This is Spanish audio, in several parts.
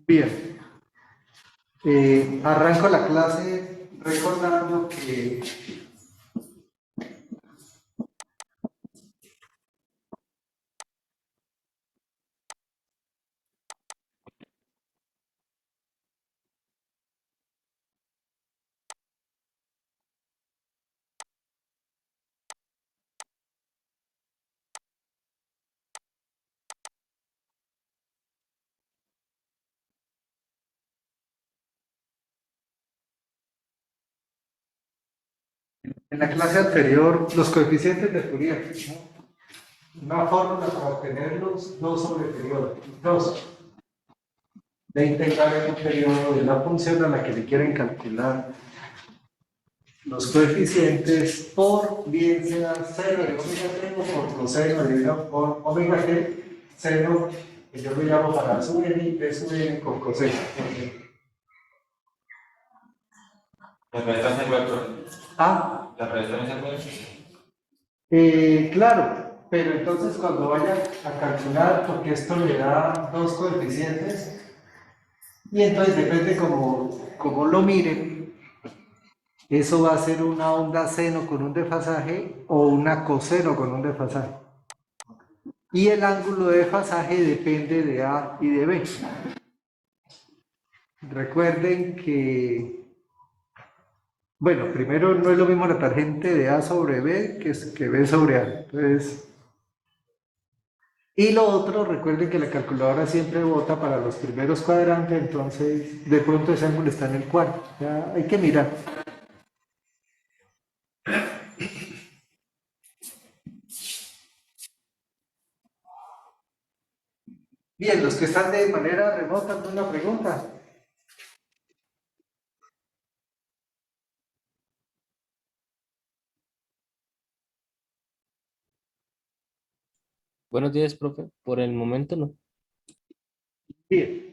Bien, arranco la clase recordando que en la clase anterior los coeficientes de Fourier, ¿no? Una fórmula para obtenerlos, 2 sobre periodo, 2 de integral en un periodo de la función a la que le quieren calcular los coeficientes por bien sea cero de omega t o por coseno de por omega t, cero, que yo lo llamo para su n y p sub n con coseno. La resta se puede. Ah, La resta no se puede. Claro, pero entonces cuando vaya a calcular, porque esto le da dos coeficientes, y entonces depende como lo miren, eso va a ser una onda seno con un desfasaje o una coseno con un desfasaje. Y el ángulo de desfasaje depende de A y de B. Recuerden que, bueno, primero no es lo mismo la tangente de A sobre B que B sobre A. Entonces, y lo otro, recuerden que la calculadora siempre vota para los primeros cuadrantes, entonces de pronto ese ángulo está en el cuarto. Ya hay que mirar. Bien, los que están de manera remota, ¿alguna pregunta? Buenos días, profe. Por el momento no. Bien.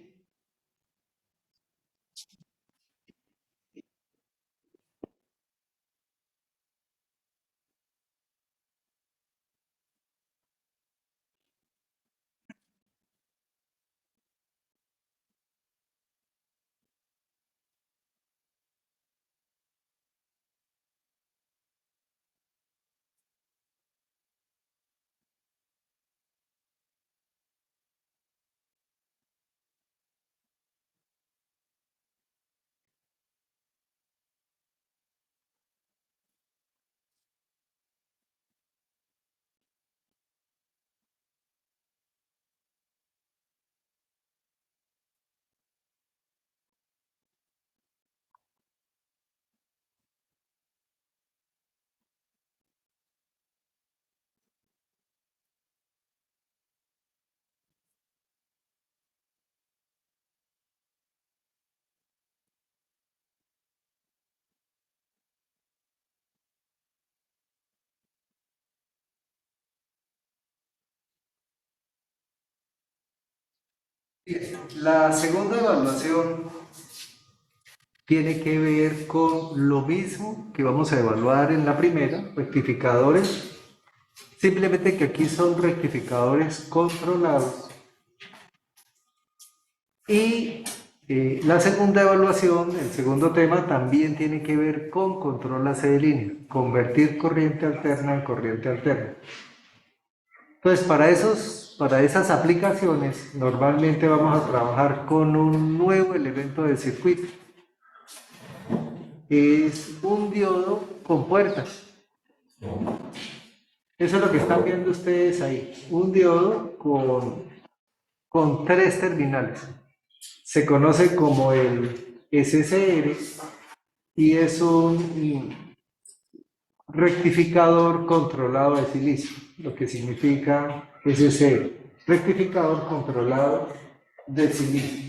La segunda evaluación tiene que ver con lo mismo que vamos a evaluar en la primera, rectificadores, simplemente que aquí son rectificadores controlados. Y la segunda evaluación, el segundo tema, también tiene que ver con control AC de línea, convertir corriente alterna en corriente alterna. Entonces, para esas aplicaciones, normalmente vamos a trabajar con un nuevo elemento de circuito. Es un diodo con puertas. Eso es lo que están viendo ustedes ahí. Un diodo con tres terminales. Se conoce como el SCR y es un rectificador controlado de silicio, lo que significa SCR. Rectificador controlado de silicio.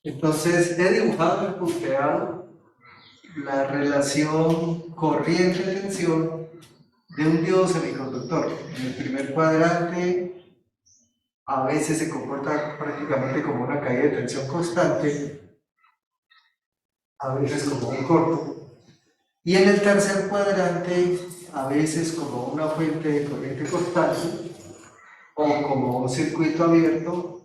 Entonces he dibujado en punteado la relación corriente-tensión de un diodo semiconductor. En el primer cuadrante a veces se comporta prácticamente como una caída de tensión constante, a veces como un corto. Y en el tercer cuadrante, a veces como una fuente de corriente constante, o como un circuito abierto,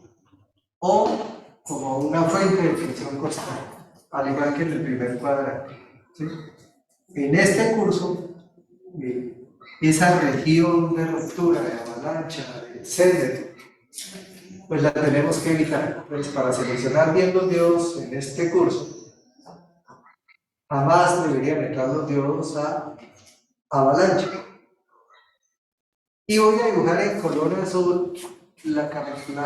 o como una fuente de tensión constante, al igual que en el primer cuadrante. ¿Sí? En este curso, esa región de ruptura, de avalancha, de Zener, pues la tenemos que evitar. Pues para seleccionar bien los diodos en este curso, jamás deberían entrar los diodos a avalancha. Y voy a dibujar en color azul la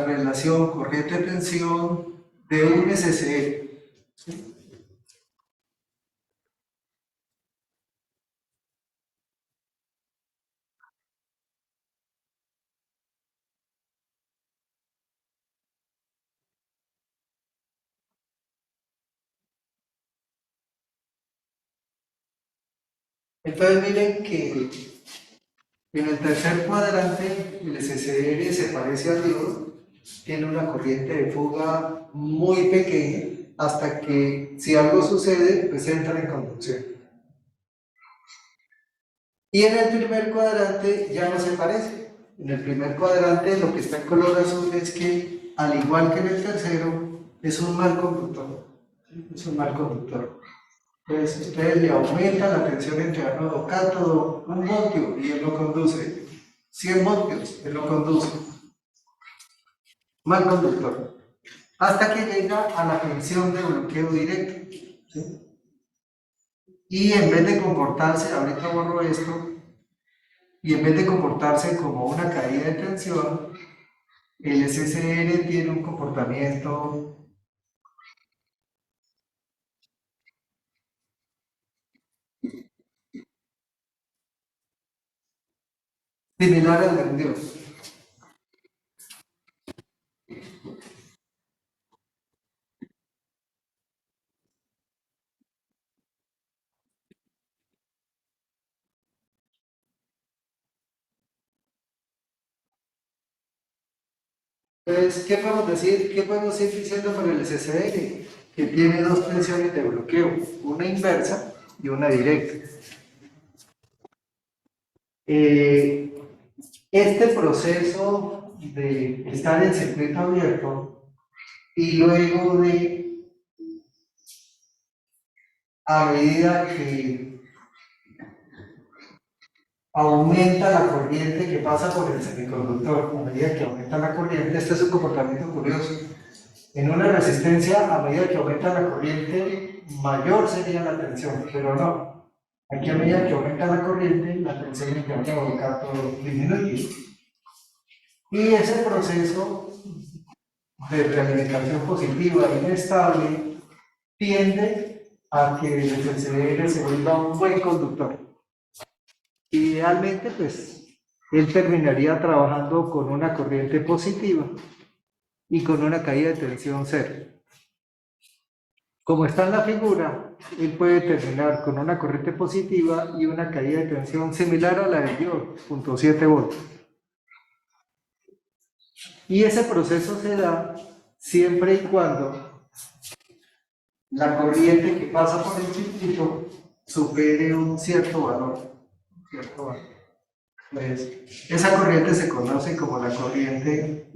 relación corriente-tensión de un SCL. ¿Sí? Entonces miren que en el tercer cuadrante el SCL se parece al diodo, tiene una corriente de fuga muy pequeña hasta que si algo sucede pues entra en conducción. Y en el primer cuadrante ya no se parece. En el primer cuadrante lo que está en color azul es que, al igual que en el tercero, es un mal conductor. Es un mal conductor. Entonces, ustedes le aumentan la tensión entre ánodo cátodo 1 voltio y él lo conduce. 100 voltios, él lo conduce. Mal conductor. Hasta que llega a la tensión de bloqueo directo. ¿Sí? Y en vez de comportarse, ahorita borro esto, y en vez de comportarse como una caída de tensión, el SSR tiene un comportamiento similar al de un dios. Entonces, ¿qué podemos decir? ¿Qué podemos ir diciendo por el SSR? Que tiene dos tensiones de bloqueo, una inversa y una directa. Este proceso de estar en circuito abierto y luego de, a medida que aumenta la corriente que pasa por el semiconductor, a medida que aumenta la corriente, este es un comportamiento curioso. En una resistencia, a medida que aumenta la corriente, mayor sería la tensión, pero no. Aquí a medida que aumenta la corriente, la tensión interno cátodo disminuye. Y ese proceso de realimentación positiva inestable tiende a que el FCR se vuelva un buen conductor. Idealmente, pues, él terminaría trabajando con una corriente positiva y con una caída de tensión cero. Como está en la figura, él puede terminar con una corriente positiva y una caída de tensión similar a la del diodo, 0.7 voltios. Y ese proceso se da siempre y cuando la corriente que pasa por el circuito supere un cierto valor. Pues, esa corriente se conoce como la corriente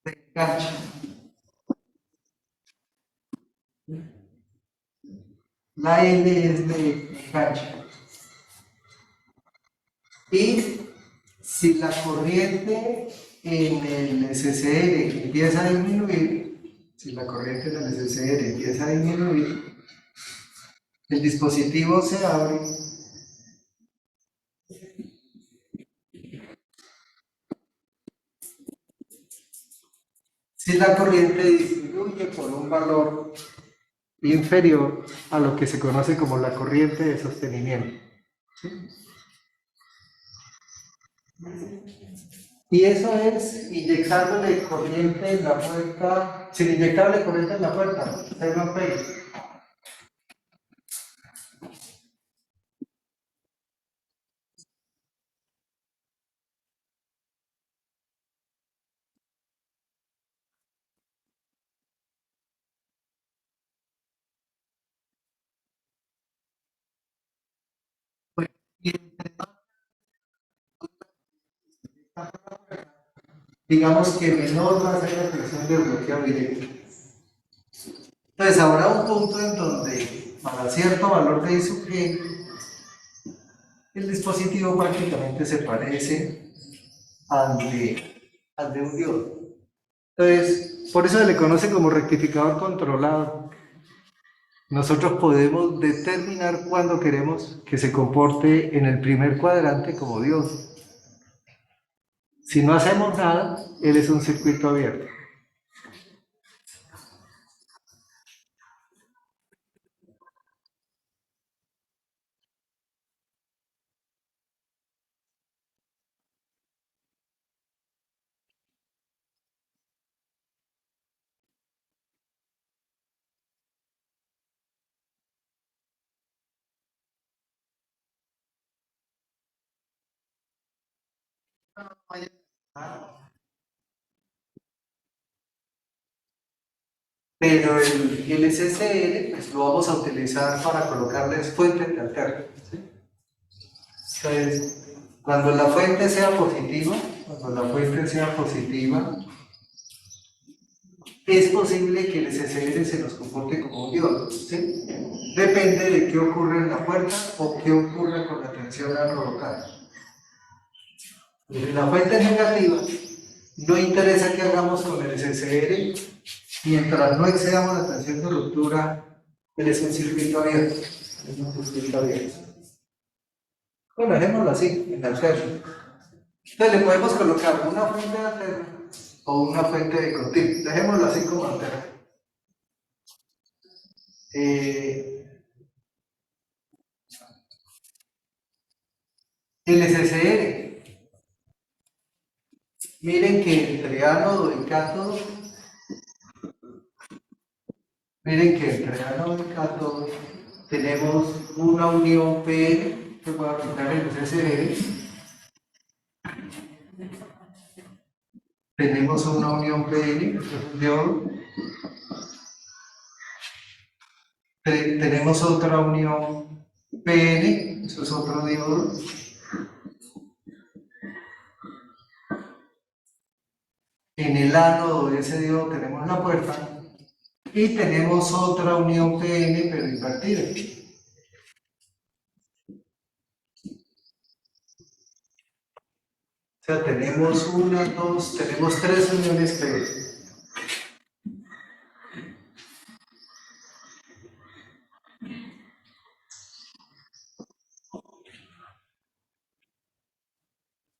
de enganche. La L es de enganche. Y si la corriente en el SCR empieza a disminuir, si la corriente en el SCR empieza a disminuir, el dispositivo se abre si la corriente disminuye por un valor inferior a lo que se conoce como la corriente de sostenimiento. ¿sí? Y eso es inyectándole corriente en la puerta, sin inyectarle corriente en la puerta, 0 amperes. Y digamos que menor va a ser la presión de bloqueo directo. Entonces habrá un punto en donde para cierto valor de ISUG el dispositivo prácticamente se parece al de un diodo. Entonces, por eso se le conoce como rectificador controlado. Nosotros podemos determinar cuándo queremos que se comporte en el primer cuadrante como diodo. Si no hacemos nada, él es un circuito abierto. Pero el SSL pues, lo vamos a utilizar para colocarles fuentes de alterno. ¿Sí? Entonces, cuando la fuente sea positiva, es posible que el SSL se nos comporte como un diodo. ¿Sí? Depende de qué ocurre en la puerta o qué ocurre con la tensión local. Si la fuente es negativa, no interesa qué hagamos con el SSL, mientras no excedamos la tensión de ruptura, él es un circuito abierto. Es un circuito abierto. Bueno, dejémoslo así, en alterno. Entonces le podemos colocar una fuente de alterno o una fuente de continuo. Dejémoslo así como alterno. El SSL. Miren que entre ánodo y cátodo, tenemos una unión P que voy a aplicar en el SSL. Tenemos una unión PN, esto es un diodo. Tenemos otra unión PN, eso es otro diodo. En el ánodo de ese diodo tenemos la puerta y tenemos otra unión PN pero invertida. O sea, tenemos una, dos, tenemos tres uniones PN.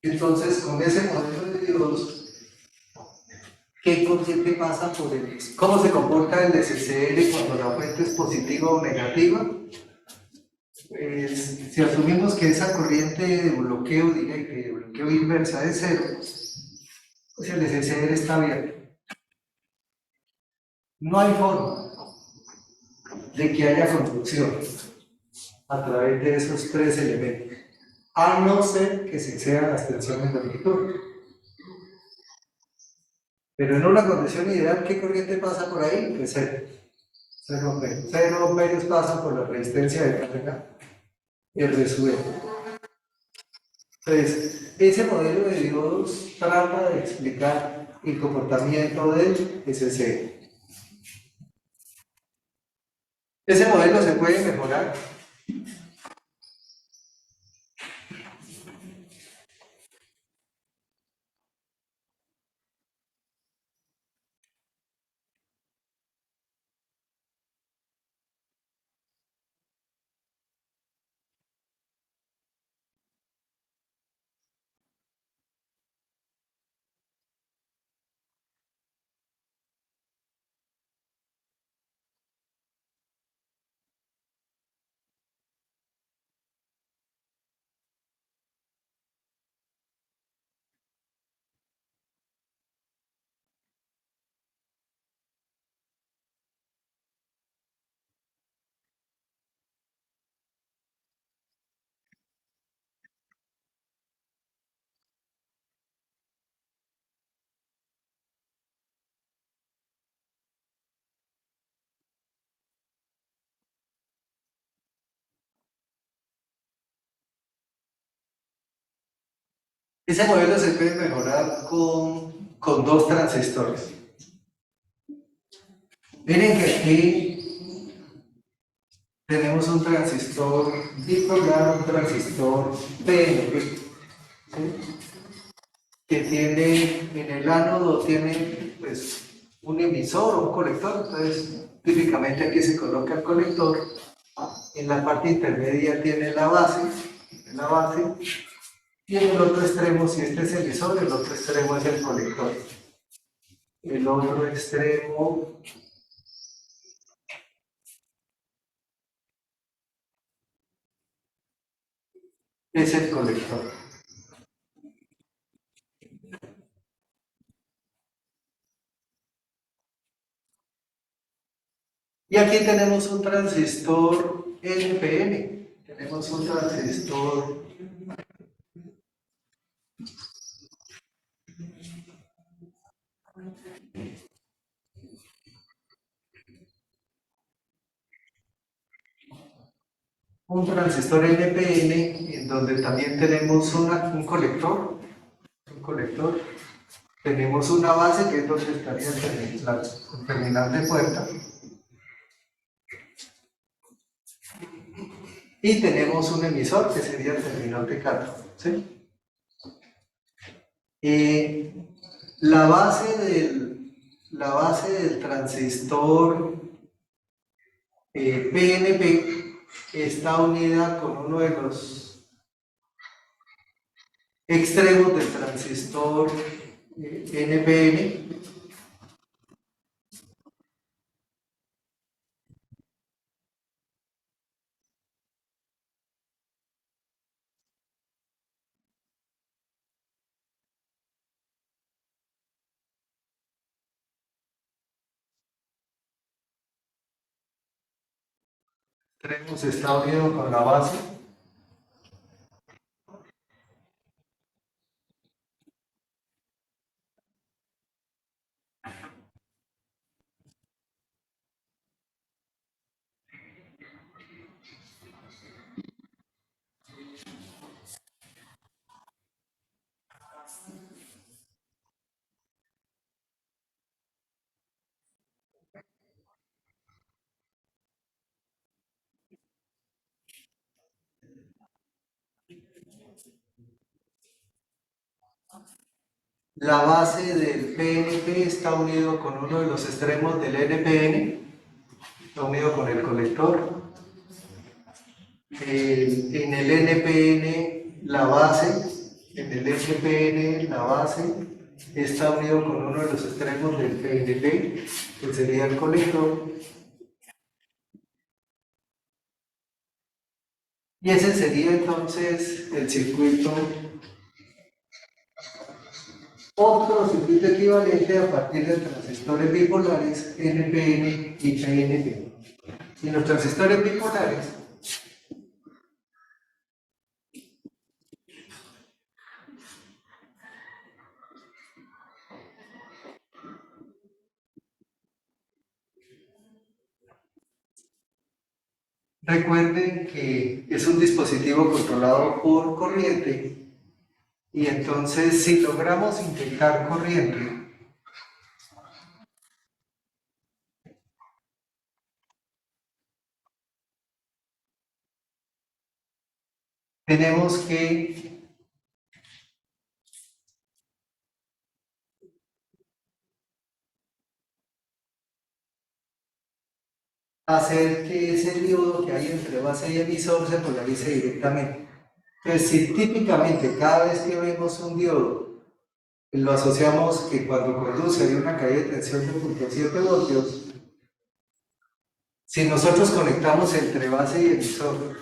Entonces, con ese modelo de diodos, ¿qué corriente pasa por el? ¿Cómo se comporta el SSL cuando la fuente es positiva o negativa? Pues, si asumimos que esa corriente de bloqueo directo y de bloqueo inversa es cero, pues el SSL está abierto. No hay forma de que haya conducción a través de esos tres elementos, a no ser que se excedan las tensiones de longitud. Pero en una condición ideal, ¿qué corriente pasa por ahí? Pues cero. Cero ohmios. Cero ohmios pasan por la resistencia de carga R sub E. Entonces, ese modelo de diodos trata de explicar el comportamiento del SSL. Ese modelo se puede mejorar. Ese modelo se puede mejorar con dos transistores. Miren que aquí tenemos un transistor bipolar, un transistor PNP, ¿sí? Que tiene, en el ánodo tiene pues un emisor o un colector, entonces típicamente aquí se coloca el colector, en la parte intermedia tiene la base, y en el otro extremo, si este es el emisor, el otro extremo es el colector. El otro extremo es el colector. Y aquí tenemos un transistor NPN, tenemos un transistor NPN en donde también tenemos un colector, tenemos una base que es donde estaría el terminal de puerta, y tenemos un emisor que sería el terminal de cátodo, ¿sí? La base del transistor PNP está unida con uno de los extremos del transistor NPN. Extremos está unido con la base. La base del PNP está unido con uno de los extremos del NPN, está unido con el colector. En el NPN la base está unido con uno de los extremos del PNP, que sería el colector. Y ese sería entonces el circuito, otro circuito equivalente a partir de transistores bipolares NPN y PNP. Y los transistores bipolares recuerden que es un dispositivo controlado por corriente, y entonces si logramos inyectar corriente, tenemos que hacer que ese diodo que hay entre base y emisor se polarice directamente. Entonces, si típicamente cada vez que vemos un diodo lo asociamos que cuando conduce hay una caída de tensión de 0.7 voltios, si nosotros conectamos entre base y emisor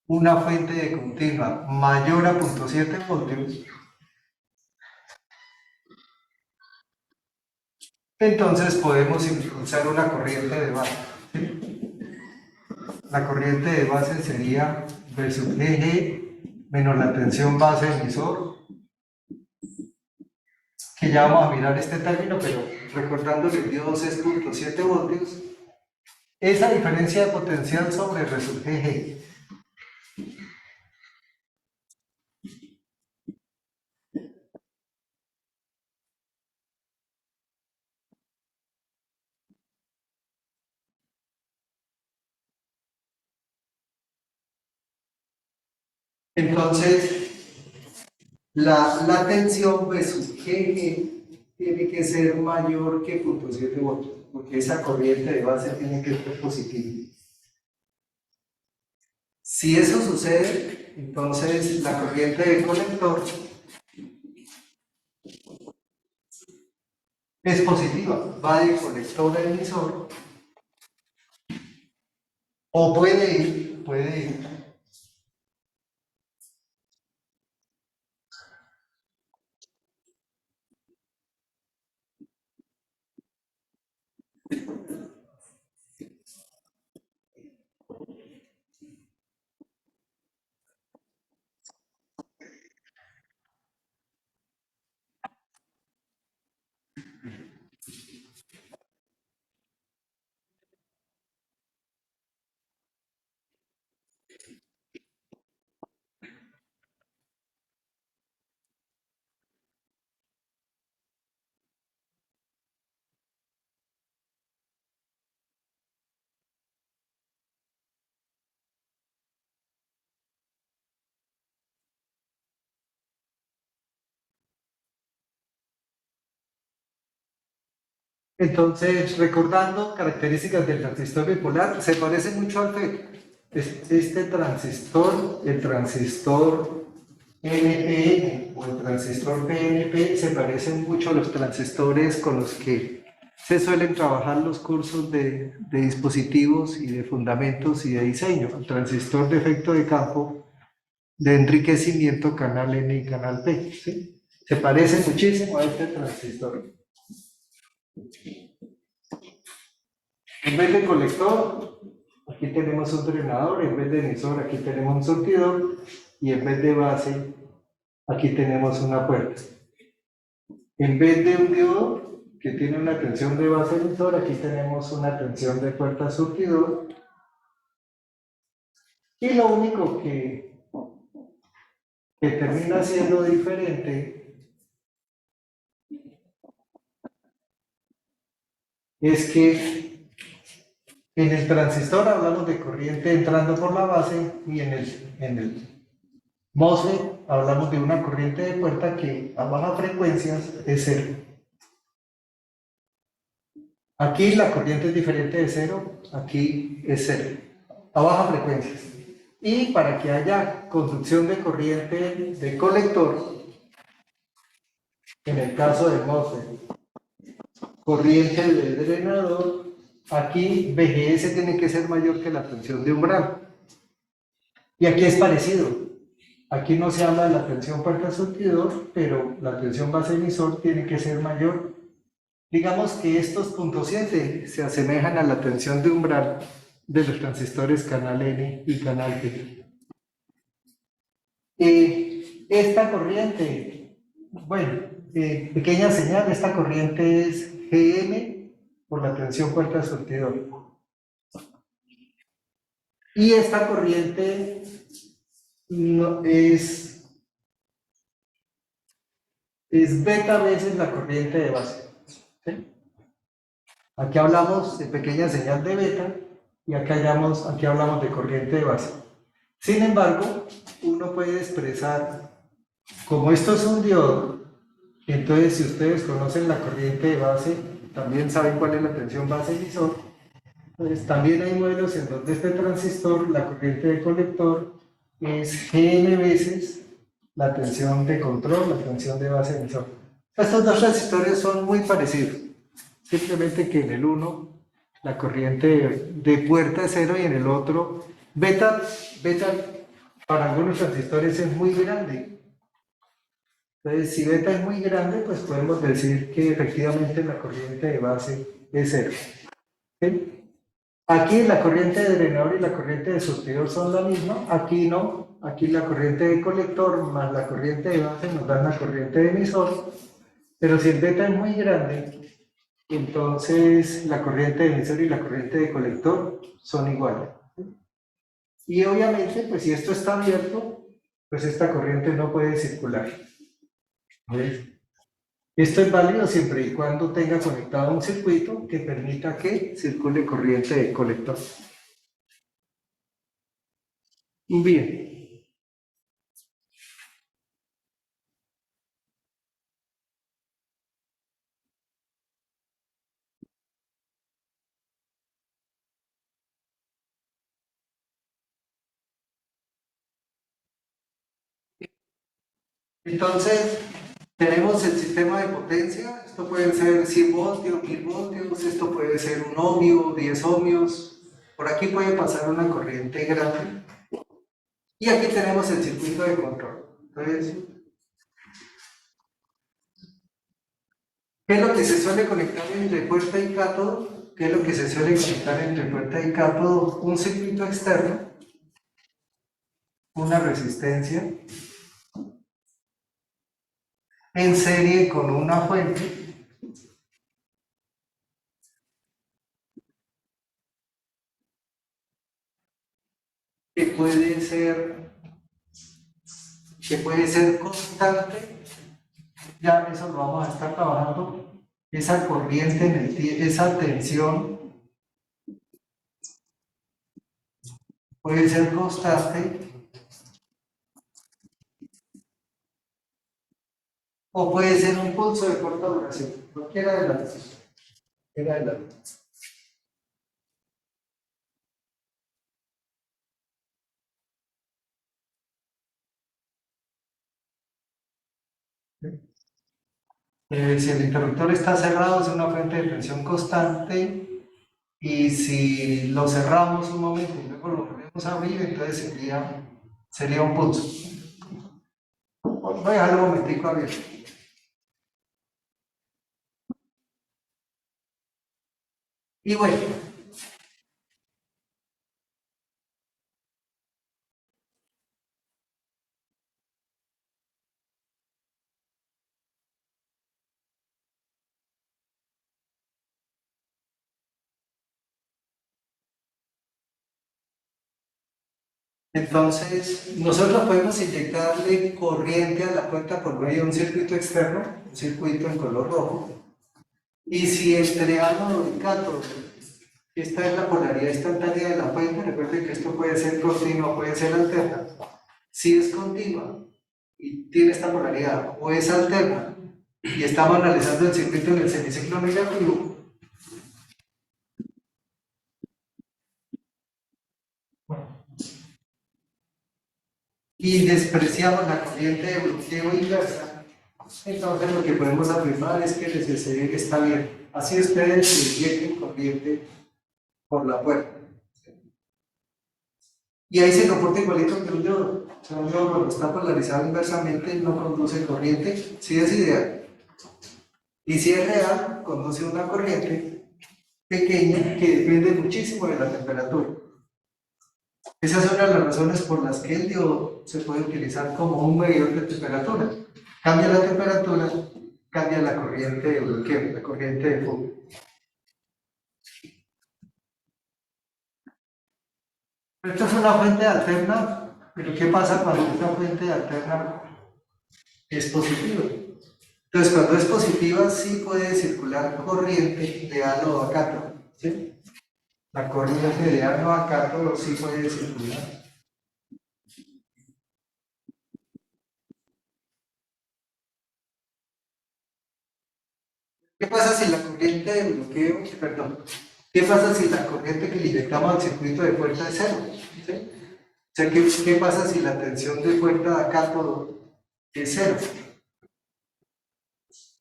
una fuente de continua mayor a 0.7 voltios, entonces podemos impulsar una corriente de base, ¿sí? La corriente de base sería versus EG menos la tensión base emisor, que ya vamos a mirar este término, pero recordando que el diodo es 0.7 voltios, Esa diferencia de potencial sobre resulte G. Entonces, la tensión V sub GG tiene que ser mayor que 0.7 voltios, porque esa corriente de base tiene que ser positiva. Si eso sucede, entonces la corriente de colector es positiva, va de colector a emisor, o puede ir. Entonces, recordando características del transistor bipolar, se parece mucho al FET. Este transistor, el transistor NPN o el transistor PNP, se parecen mucho a los transistores con los que se suelen trabajar los cursos de dispositivos y de fundamentos y de diseño. El transistor de efecto de campo de enriquecimiento canal N y canal P. ¿Sí? Se parece muchísimo a este transistor. En vez de colector, aquí tenemos un drenador, en vez de emisor, aquí tenemos un surtidor, y en vez de base, aquí tenemos una puerta. En vez de un diodo, que tiene una tensión de base emisor, aquí tenemos una tensión de puerta surtidor. Y lo único que termina siendo diferente es que en el transistor hablamos de corriente entrando por la base y en el MOSFET hablamos de una corriente de puerta que a bajas frecuencias es cero. Aquí la corriente es diferente de cero, aquí es cero, a bajas frecuencias. Y para que haya conducción de corriente de colector, en el caso del MOSFET, corriente de drenador, aquí VGS tiene que ser mayor que la tensión de umbral. Y aquí es parecido. Aquí no se habla de la tensión puerta surtidor, pero la tensión base emisor tiene que ser mayor. Digamos que estos puntos 7 se asemejan a la tensión de umbral de los transistores canal N y canal P. Esta corriente, bueno, pequeña señal, esta corriente es GM por la tensión puerta surtidor. Y esta corriente no, es beta veces la corriente de base. ¿Sí? Aquí hablamos de pequeña señal de beta y aquí hablamos de corriente de base. Sin embargo, uno puede expresar, como esto es un diodo, entonces si ustedes conocen la corriente de base, también saben cuál es la tensión base emisor, pues también hay modelos en donde este transistor, la corriente de colector, es Gn veces la tensión de control, la tensión de base emisor. Estos dos transistores son muy parecidos, simplemente que en el uno la corriente de puerta es cero y en el otro beta para algunos transistores es muy grande. Entonces, si beta es muy grande, pues podemos decir que efectivamente la corriente de base es cero. ¿Sí? Aquí la corriente de drenador y la corriente de surtidor son la misma, aquí no, aquí la corriente de colector más la corriente de base nos dan la corriente de emisor, pero si el beta es muy grande, entonces la corriente de emisor y la corriente de colector son iguales. Y obviamente, pues si esto está abierto, pues esta corriente no puede circular. ¿Ves? Esto es válido siempre y cuando tenga conectado un circuito que permita que circule corriente de colector. Bien. Entonces, tenemos el sistema de potencia. Esto puede ser 100 voltios, 1000 voltios, esto puede ser 1 ohmio, 10 ohmios. Por aquí puede pasar una corriente grande. Y aquí tenemos el circuito de control. Entonces, ¿qué es lo que se suele conectar entre puerta y cátodo? ¿Qué es lo que se suele conectar entre puerta y cátodo? Un circuito externo, una resistencia, en serie con una fuente, que puede ser, constante. Ya eso lo vamos a estar trabajando. Esa corriente en esa tensión puede ser constante o puede ser un pulso de corta duración, cualquiera de las dos. Cualquiera de las dos. Si el interruptor está cerrado es una fuente de tensión constante, y si lo cerramos un momento y luego lo volvemos a abrir, entonces sería un pulso. Voy a dejarlo un momentico abierto. Y bueno, entonces nosotros podemos inyectarle corriente a la puerta por medio de un circuito externo, un circuito en color rojo. Y si entre ánodo y cátodo, esta es la polaridad instantánea de la fuente, recuerden que esto puede ser continua, puede ser alterna. Si es continua y tiene esta polaridad, o es alterna, y estamos analizando el circuito en el semiciclo negativo, y despreciamos la corriente de bloqueo inversa, entonces lo que podemos afirmar es que el SSD está bien. Así ustedes inyecten corriente por la puerta. Y ahí se comporta igualito que un diodo. O sea, un diodo cuando está polarizado inversamente no conduce corriente, si es ideal. Y si es real, conduce una corriente pequeña que depende muchísimo de la temperatura. Esa es una de las razones por las que el diodo se puede utilizar como un medidor de temperatura. Cambia la temperatura, cambia la corriente de bloqueo, la corriente de fuga. Esto es una fuente alterna, pero ¿qué pasa cuando esta fuente alterna es positiva? Entonces, cuando es positiva, sí puede circular corriente de ánodo a cátodo, ¿sí? La corriente de ánodo a cátodo sí puede circular. ¿Qué pasa si la corriente de bloqueo, perdón, qué pasa si la corriente que le inyectamos al circuito de puerta es cero? ¿Sí? O sea, ¿qué pasa si la tensión de puerta a cátodo es cero?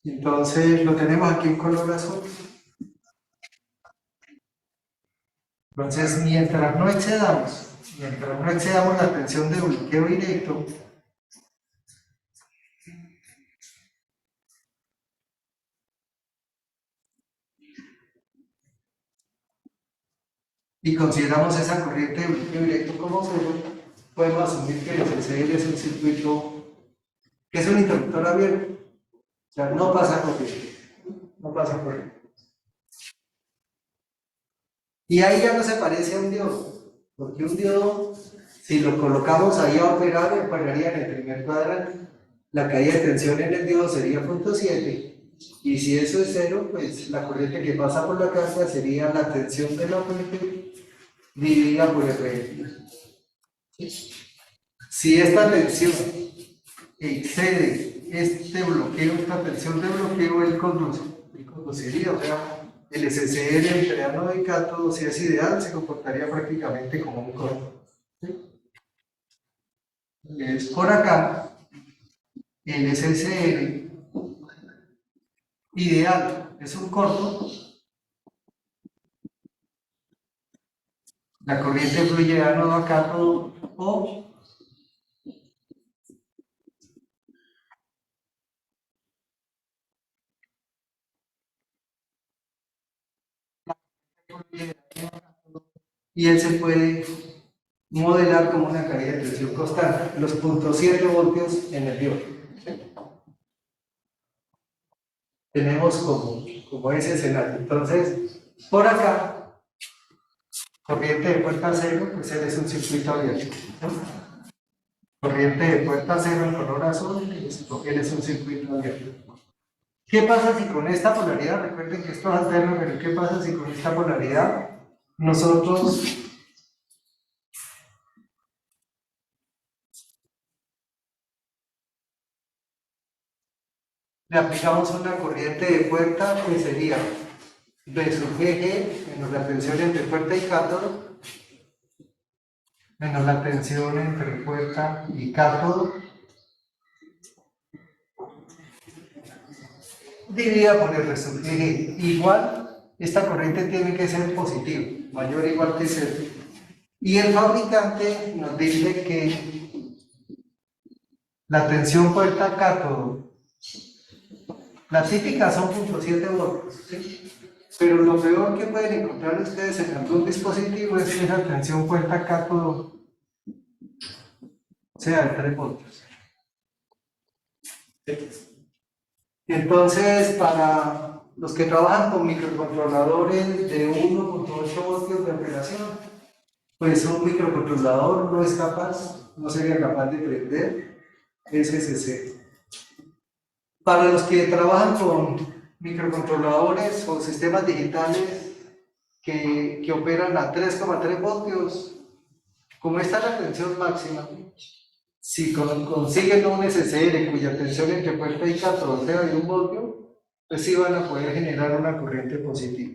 Entonces, lo tenemos aquí en color azul. Entonces, mientras no excedamos la tensión de bloqueo directo, y consideramos esa corriente de bloqueo directo como cero, podemos asumir que el SSL es un circuito que es un interruptor abierto. O sea, no pasa corriente. No pasa corriente. Y ahí ya no se parece a un diodo, porque un diodo, si lo colocamos ahí a operar, operaría en el primer cuadrante. La caída de tensión en el diodo sería 0.7. Y si eso es cero, pues la corriente que pasa por la carga sería la tensión de la fuente dividida por el reactivo. Si esta tensión excede este bloqueo, esta tensión de bloqueo, él conduciría, o sea, el SCR entre ánodo y cátodo, si es ideal, se comportaría prácticamente como un corto. Es por acá, el SCR ideal es un corto, la corriente fluye de ánodo a cátodo o y él se puede modelar como una caída de tensión constante, los 0.7 voltios en el diodo. Tenemos como ese escenario. Entonces, por acá, corriente de puerta cero, pues él es un circuito abierto, ¿no? Corriente de puerta cero en color azul, él es un circuito abierto. ¿Qué pasa si con esta polaridad, recuerden que esto es alterno, pero qué pasa si con esta polaridad nosotros le aplicamos una corriente de puerta que sería B sub GG menos la tensión entre puerta y cátodo menos la tensión entre puerta y cátodo dividida por el sub GG. Igual, esta corriente tiene que ser positiva, mayor o igual que 0. Y el fabricante nos dice que la tensión puerta cátodo, la típica son 0.7 voltios, ¿sí? Pero lo peor que pueden encontrar ustedes en algún dispositivo es que esa tensión puerta cátodo sea de 3 voltios. Entonces, para los que trabajan con microcontroladores de 1.8 voltios de operación, pues un microcontrolador no es capaz, no sería capaz de prender SSC. Para los que trabajan con microcontroladores o sistemas digitales que operan a 3,3 voltios, como está la tensión máxima, si consiguen un SCR cuya tensión entre puerta y cátodo sea de 1 voltio, pues sí van a poder generar una corriente positiva.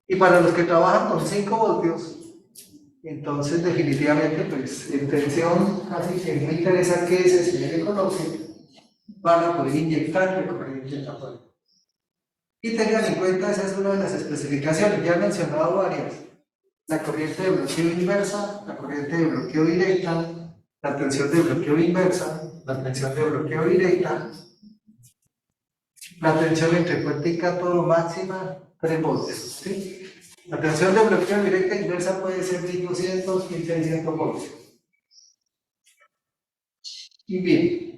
Y para los que trabajan con 5 voltios, entonces definitivamente, pues en tensión casi que no interesa qué SCR coloque, van a poder inyectar corriente en la puerta. Y tengan en cuenta, esa es una de las especificaciones, ya he mencionado varias. La corriente de bloqueo inversa, la corriente de bloqueo directa, la tensión de bloqueo inversa, la tensión de bloqueo directa, la tensión entre puerta y cátodo máxima, 3 voltios. ¿Sí? La tensión de bloqueo directa e inversa puede ser 1200, 1600 voltios. Y bien.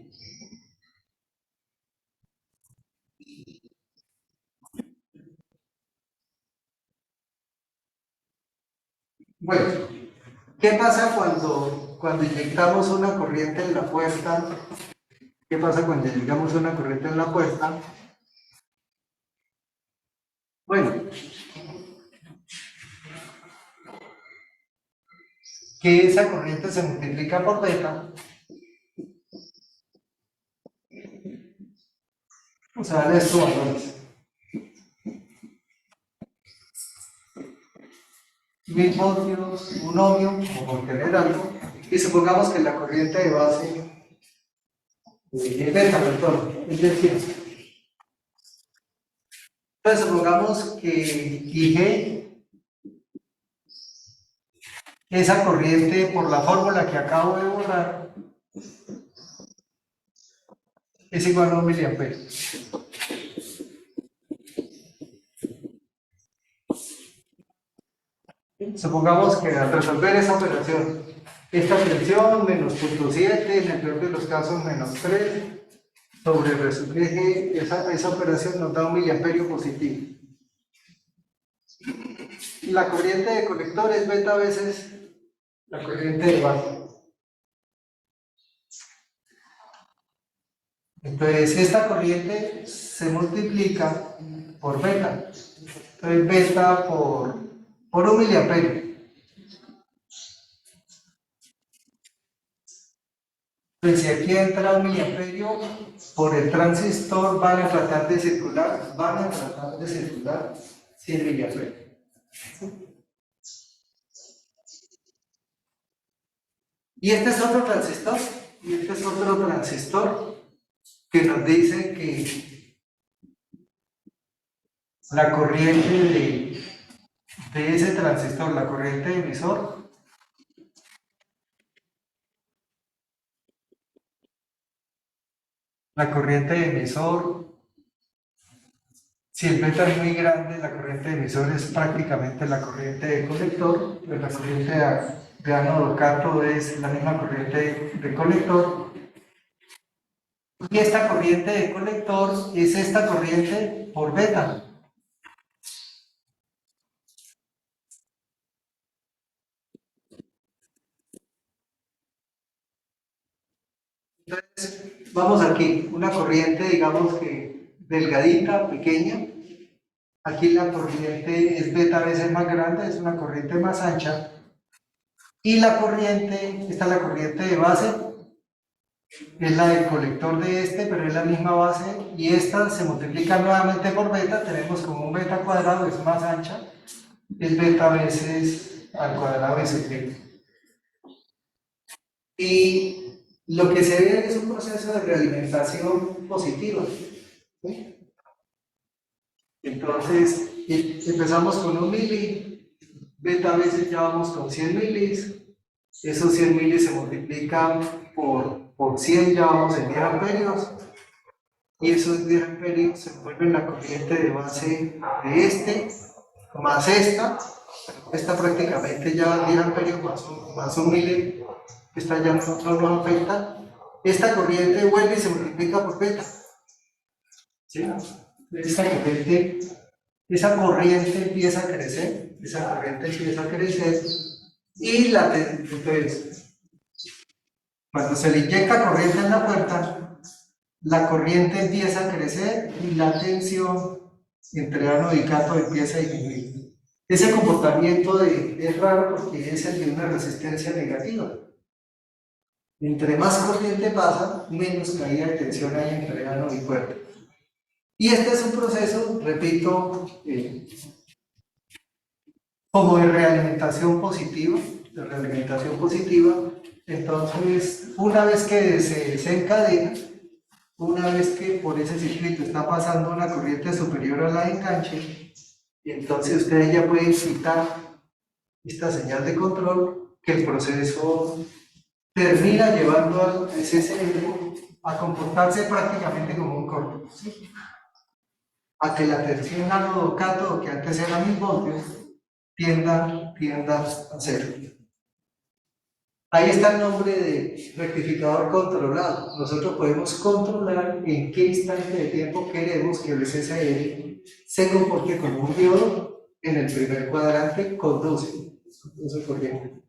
Bueno, ¿qué pasa cuando inyectamos una corriente en la puerta? ¿Qué pasa cuando inyectamos una corriente en la puerta? Bueno, que esa corriente se multiplica por beta. Vamos a darle estos valores. 1000 voltios, 1 ohmio, o por tener algo, y supongamos que la corriente de base es beta, perdón, es de 100. Entonces supongamos que IG, esa corriente por la fórmula que acabo de borrar, es igual a 1 miliampere. Supongamos que al resolver esa operación, esta tensión menos 0.7, en el peor de los casos menos 3, sobre el resultado, esa operación nos da 1 miliamperio positivo. la corriente de colector es beta veces la corriente de base. Entonces, esta corriente se multiplica por beta. Entonces, beta por 1 miliamperio. Entonces, si aquí entra 1 miliamperio, por el transistor van a tratar de circular 100 miliamperios. Y este es otro transistor, que nos dice que la corriente de ese transistor, la corriente emisor, si el beta es muy grande, la corriente de emisor es prácticamente la corriente de colector, pues la corriente de ánodo cátodo es la misma corriente de colector. Y esta corriente de colector es esta corriente por beta. Entonces, vamos aquí, una corriente, digamos que delgadita, pequeña. Aquí la corriente es beta veces más grande, es una corriente más ancha. Y la corriente, esta es la corriente de base, es la del colector de este, pero es la misma base. Y esta se multiplica nuevamente por beta, tenemos como un beta cuadrado, es más ancha, es beta veces al cuadrado veces beta. Y lo que se ve es un proceso de realimentación positiva. ¿Sí? Entonces, empezamos con 1 mili, beta veces ya vamos con 100 milis, esos 100 milis se multiplican por 100, ya vamos en 10 amperios, y esos 10 amperios se vuelven la corriente de base de este, más esta prácticamente ya 10 amperios más 1 mili, esta ya no nos afecta. Esta corriente vuelve y se multiplica por beta. ¿Sí? Esa corriente empieza a crecer, y entonces, cuando se le inyecta corriente en la puerta, la corriente empieza a crecer y la tensión entre ánodo y cátodo empieza a disminuir. Ese comportamiento es raro porque es el de una resistencia negativa. Entre más corriente pasa, menos caída de tensión hay entre ánodo y puerta. Y este es un proceso, repito, como de realimentación positiva, Entonces, una vez que se desencadena, una vez que por ese circuito está pasando una corriente superior a la de enganche, entonces ustedes ya pueden citar esta señal de control, que el proceso termina llevando al SSL a comportarse prácticamente como un corto, ¿sí? A que la tensión ánodo cátodo, que antes era 1000 voltios, tienda a cero. Ahí está el nombre de rectificador controlado. Nosotros podemos controlar en qué instante de tiempo queremos que el SSL se comporte como un diodo en el primer cuadrante con 12 corriente.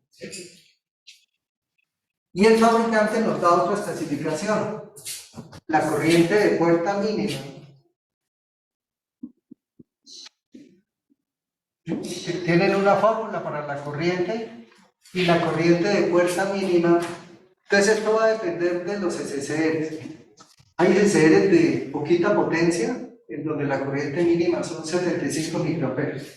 Y el fabricante nos da otra especificación. La corriente de puerta mínima tienen una fórmula para la corriente y la corriente de puerta mínima. Entonces esto va a depender de los SSLs. Hay SSLs de poquita potencia, en donde la corriente mínima son 75 microamperios.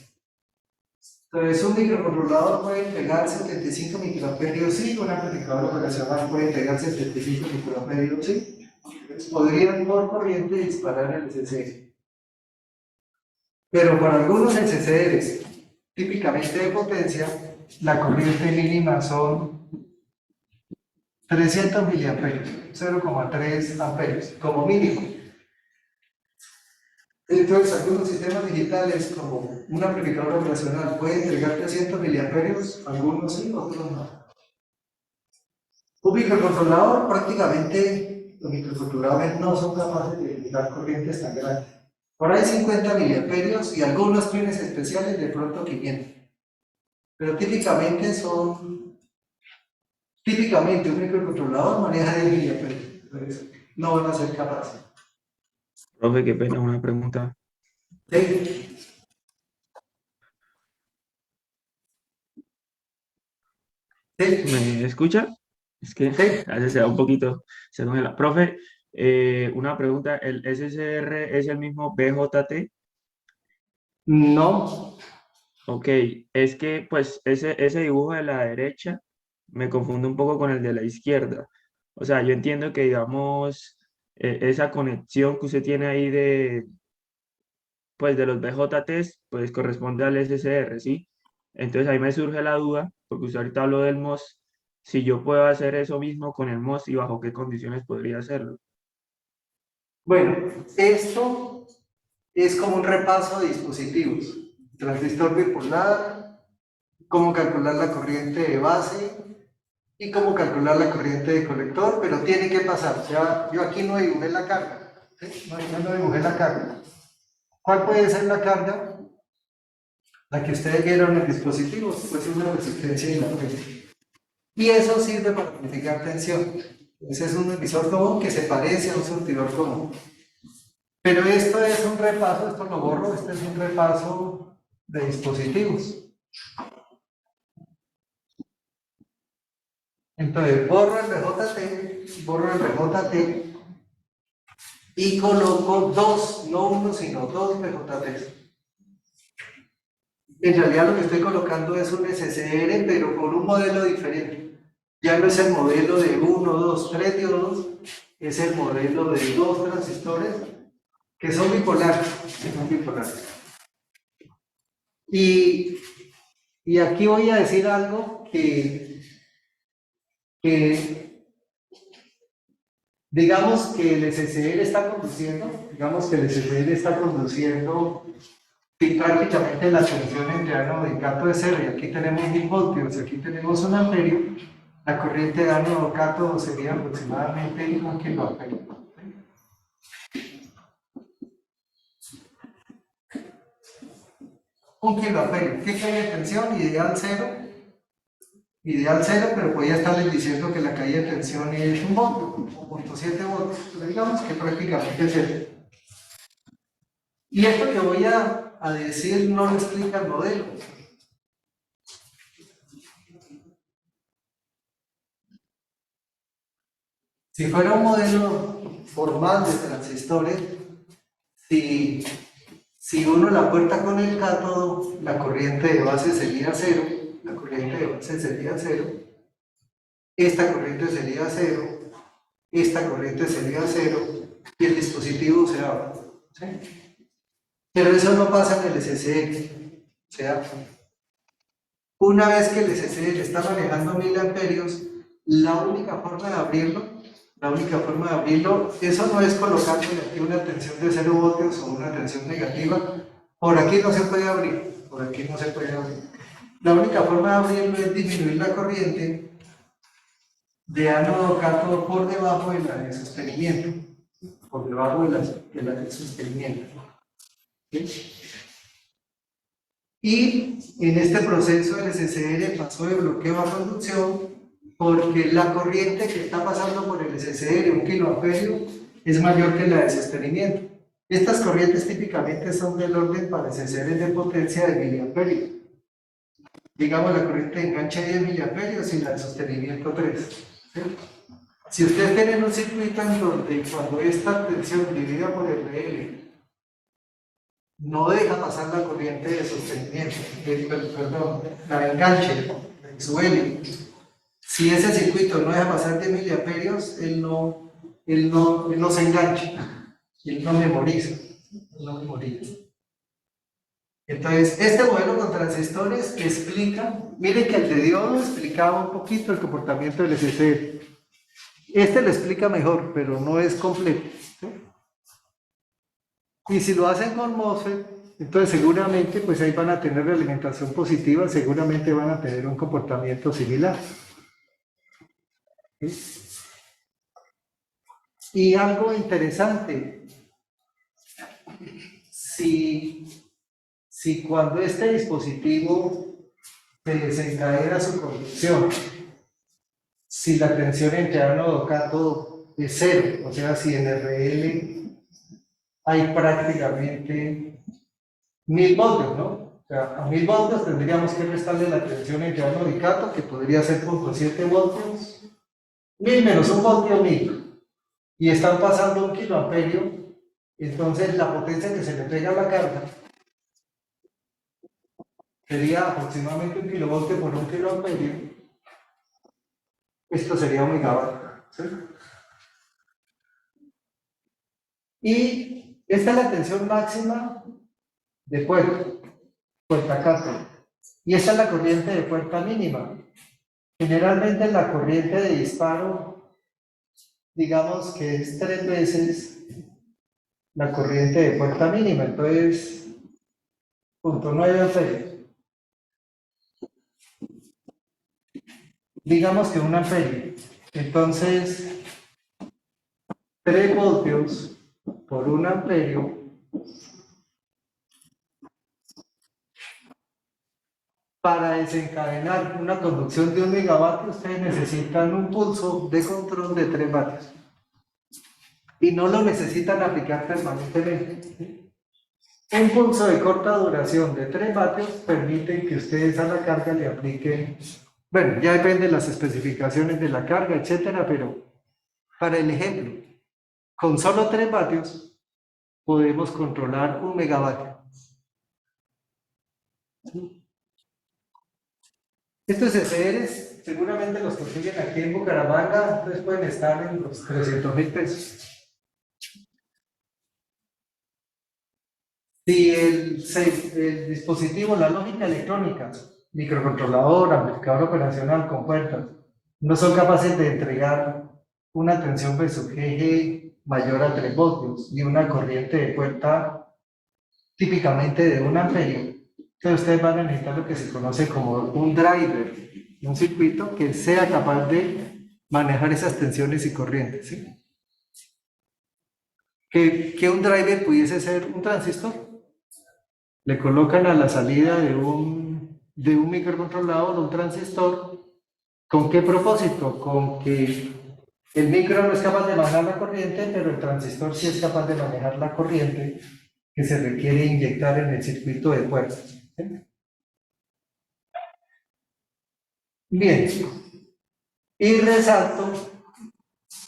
Entonces un microcontrolador puede entregar 75 microamperios sí, un amplificador operacional puede entregar 75 microamperios sí. Entonces podrían por corriente disparar el SSL. Pero para algunos SSLs, típicamente de potencia, la corriente mínima son 300 miliamperios, 0,3 amperios, como mínimo. Entonces, algunos sistemas digitales, como un amplificador operacional, puede entregar 300 miliamperios, algunos sí, otros no. Un microcontrolador, prácticamente, los microcontroladores no son capaces de dar corrientes tan grandes. Por ahí 50 miliamperios y algunos pines especiales de pronto 500. Pero típicamente un microcontrolador maneja 10 miliamperes, entonces no van a ser capaces. Profe, qué pena, una pregunta. ¿Sí? ¿Sí? ¿Me escucha? Es que ¿Sí? a veces se da un poquito, se congela. Profe, una pregunta, ¿el SSR es el mismo BJT? No. Ok, es que pues ese dibujo de la derecha me confunde un poco con el de la izquierda. O sea, yo entiendo que, digamos, esa conexión que usted tiene ahí pues, de los BJTs, pues corresponde al SSR, ¿sí? Entonces ahí me surge la duda, porque usted ahorita habló del MOS, si yo puedo hacer eso mismo con el MOS y bajo qué condiciones podría hacerlo. Bueno, esto es como un repaso de dispositivos. Transistor bipolar, cómo calcular la corriente de base y cómo calcular la corriente de colector, pero tiene que pasar. O sea, yo aquí no dibujé la carga. ¿Sí? No, yo no dibujé la carga. ¿Cuál puede ser la carga? La que ustedes vieron en el dispositivo, pues es una resistencia y la fuente. Y eso sirve para verificar tensión. Ese es un emisor común que se parece a un surtidor común. Pero esto es un repaso, esto lo borro, este es un repaso de dispositivos. Entonces borro el BJT y coloco dos, no uno, sino dos BJTs. En realidad lo que estoy colocando es un SCR, pero con un modelo diferente. Ya no es el modelo de 1, 2, 3 diodos, es el modelo de dos transistores que son bipolares. Y aquí voy a decir algo que digamos que el SCR está conduciendo y prácticamente la tensión entre ánodo y cátodo es cero, y aquí tenemos 1000 voltios, aquí tenemos un amperio, la corriente de ánodo cátodo sería aproximadamente 1 kiloamperio. 1 kiloamperio. ¿Qué caída de tensión? Ideal cero, pero podía estarles diciendo que la caída de tensión es 1 voltio, 1.7 voltios, pero digamos que prácticamente es cero. Y esto que voy a decir no lo explica el modelo. Si fuera un modelo formal de transistores, si uno la puerta con el cátodo, la corriente de base sería cero, esta corriente sería cero, esta corriente sería cero, y el dispositivo se abre. ¿Sí? Pero eso no pasa en el SSL. O sea, una vez que el SSL está manejando 1000 amperios, la única forma de abrirlo, eso no es colocándole aquí una tensión de 0 voltios o una tensión negativa. Por aquí no se puede abrir, La única forma de abrirlo es disminuir la corriente de ánodo cátodo por debajo de la de sostenimiento, por debajo de la de sostenimiento. ¿Sí? Y en este proceso el SSR pasó de bloqueo a conducción porque la corriente que está pasando por el SSR, 1 kiloamperio, es mayor que la de sostenimiento. Estas corrientes típicamente son del orden para SSR de potencia de miliamperios. Digamos la corriente de enganche 10 miliamperios y la de sostenimiento 3. ¿Sí? Si ustedes tienen un circuito en donde cuando esta tensión dividida por el RL no deja pasar la corriente de sostenimiento, la de enganche, de su helio. Si ese circuito no deja pasar de miliamperios, él no se engancha, él no memoriza. Entonces, este modelo con transistores explica, miren que el de diodo explicaba un poquito el comportamiento del SSL. Este lo explica mejor, pero no es completo. ¿Sí? Y si lo hacen con MOSFET, entonces seguramente pues ahí van a tener realimentación positiva, seguramente van a tener un comportamiento similar. ¿Sí? Y algo interesante, si cuando este dispositivo se desencadena su conducción. Si la tensión entre ánodo cátodo es cero, o sea, si en RL hay prácticamente 1000 voltios, ¿no? O sea, a 1000 voltios tendríamos que restarle la tensión entre ánodo y cátodo, que podría ser 0.7 voltios, 1000 menos 1 voltio 1000, y están pasando 1 kiloamperio, entonces la potencia que se le pega a la carga sería aproximadamente 1 kilovoltio por 1 kiloamperio. Esto sería 1 megavatio, ¿sí? Y esta es la tensión máxima de puerta cátodo. Y esta es la corriente de puerta mínima. Generalmente la corriente de disparo, digamos que es 3 veces la corriente de puerta mínima, entonces 0.9 amperios. Digamos que 1 amperio. Entonces, 3 voltios por 1 amperio. Para desencadenar una conducción de 1 megavatio, ustedes necesitan un pulso de control de 3 vatios. Y no lo necesitan aplicar permanentemente. Un pulso de corta duración de 3 vatios permite que ustedes a la carga le apliquen, bueno, ya depende de las especificaciones de la carga, etcétera, pero para el ejemplo, con solo 3 vatios podemos controlar 1 megavatio. Estos SCRs seguramente los consiguen aquí en Bucaramanga, entonces pueden estar en los 300.000 pesos. Si el dispositivo, la lógica electrónica, microcontrolador, amplificador operacional con puertas, no son capaces de entregar una tensión V sub GG mayor a 3 voltios y una corriente de puerta típicamente de 1 amperio, entonces ustedes van a necesitar lo que se conoce como un driver, un circuito que sea capaz de manejar esas tensiones y corrientes, ¿sí? Que un driver pudiese ser un transistor. Le colocan a la salida de un microcontrolador un transistor. ¿Con qué propósito? Con que el micro no es capaz de manejar la corriente, pero el transistor sí es capaz de manejar la corriente que se requiere inyectar en el circuito de puertas. Bien, y resalto,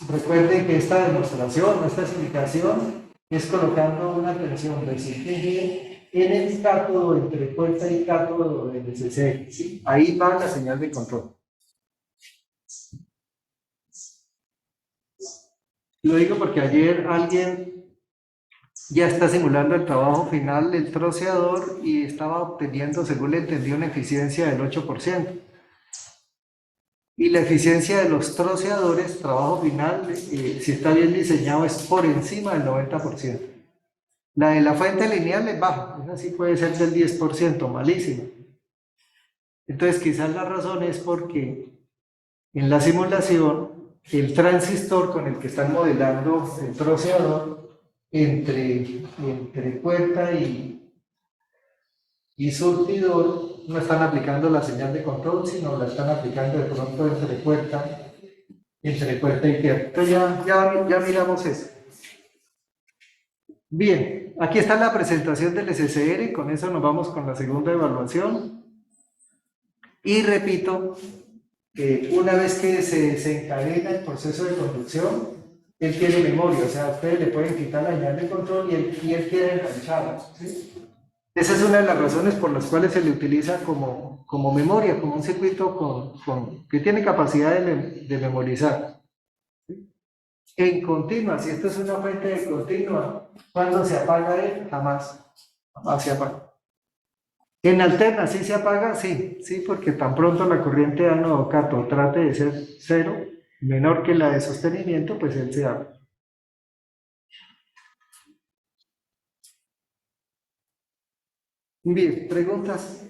recuerden que esta demostración, esta explicación, es colocando una tensión de CG en el cátodo, entre puerta y cátodo del SC, ¿sí? Ahí va la señal de control. Lo digo porque ayer alguien ya está simulando el trabajo final del troceador y estaba obteniendo, según le entendió, una eficiencia del 8%. Y la eficiencia de los troceadores, trabajo final, si está bien diseñado, es por encima del 90%. La de la fuente lineal es baja, esa sí puede ser del 10%, malísima. Entonces quizás la razón es porque en la simulación el transistor con el que están modelando el troceador entre puerta y surtidor no están aplicando la señal de control, sino la están aplicando de pronto entre puerta y tierra. Entonces ya miramos eso. Bien, aquí está la presentación del SCR, con eso nos vamos con la segunda evaluación. Y repito, una vez que se desencadena el proceso de conducción, él tiene memoria, o sea, ustedes le pueden quitar la señal de control y él queda enganchado, ¿sí? Esa es una de las razones por las cuales se le utiliza como memoria, como un circuito que tiene capacidad de memorizar. En continua, si esto es una fuente de continua, ¿cuándo se apaga él? Jamás. Jamás se apaga. En alterna, ¿sí se apaga? Sí, porque tan pronto la corriente ánodo cátodo trate de ser cero, menor que la de sostenimiento, pues él se abre. Bien, ¿preguntas?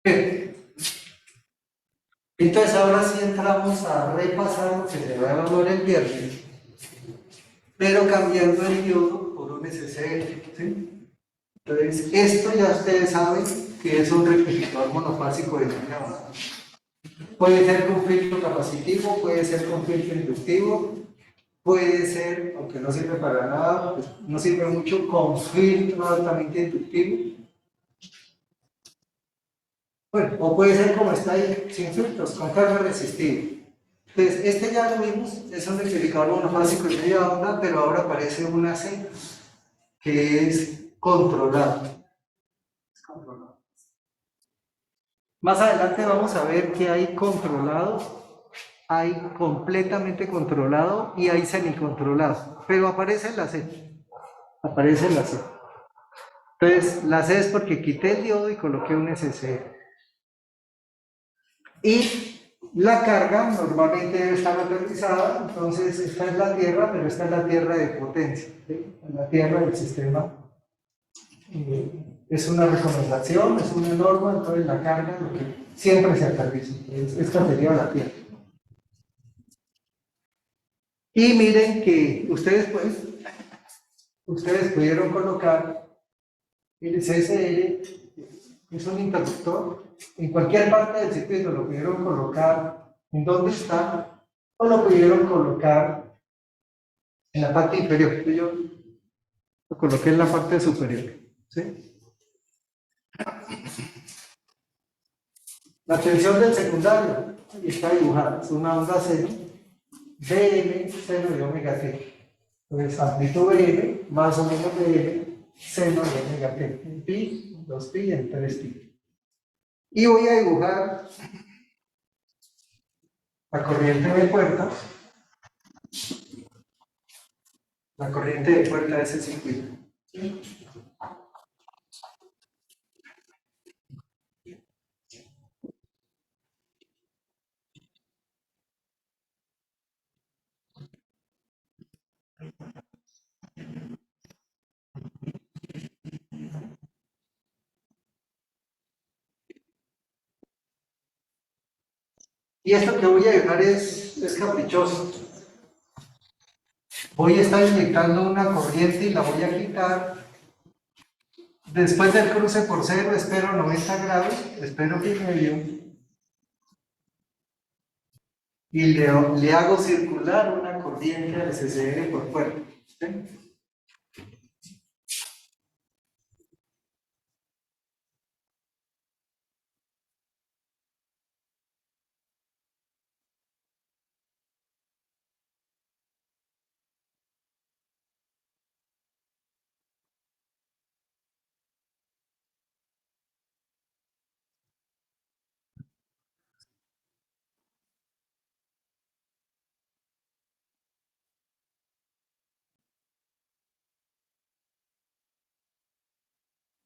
Bien. Entonces ahora sí entramos a repasar lo que se va a evaluar el viernes, pero cambiando el diodo por un SCR, ¿sí? Entonces, esto ya ustedes saben que es un rectificador monofásico de línea baja. Puede ser con filtro capacitivo, puede ser con filtro inductivo, puede ser, aunque no sirve para nada, pues no sirve mucho, con filtro altamente inductivo. Bueno, o puede ser como está ahí, sin filtros, con carga resistiva. Entonces, este ya lo vimos, es un rectificador monofásico de media onda, pero ahora aparece una C, que es controlado. Más adelante vamos a ver que hay controlado, hay completamente controlado y hay semicontrolado, pero aparece en la C. Aparece en la C. Entonces, la C es porque quité el diodo y coloqué un SCR. Y la carga normalmente debe estar aterrizada, entonces esta es la tierra, pero esta es la tierra de potencia, ¿sí? La tierra del sistema. Es una recomendación, es una norma, entonces la carga lo que siempre se aterriza. Esta sería la tierra. Y miren que ustedes pudieron colocar el CSL, es un interruptor, en cualquier parte del circuito lo pudieron colocar en donde está, o lo pudieron colocar en la parte inferior. Yo lo coloqué en la parte superior, ¿sí? La tensión del secundario está dibujada, es una onda seno, Bm seno de omega t. Entonces, amplitud Bm más o menos Bm seno de omega t, en pi, en 2pi, en 3pi. Y voy a dibujar la corriente de puerta. La corriente de puerta de ese circuito. Y esto que voy a dejar es caprichoso. Voy a estar inyectando una corriente y la voy a quitar. Después del cruce por cero, espero 90 grados, espero pi medio. Y le hago circular una corriente al SCR por puerta. ¿Sí?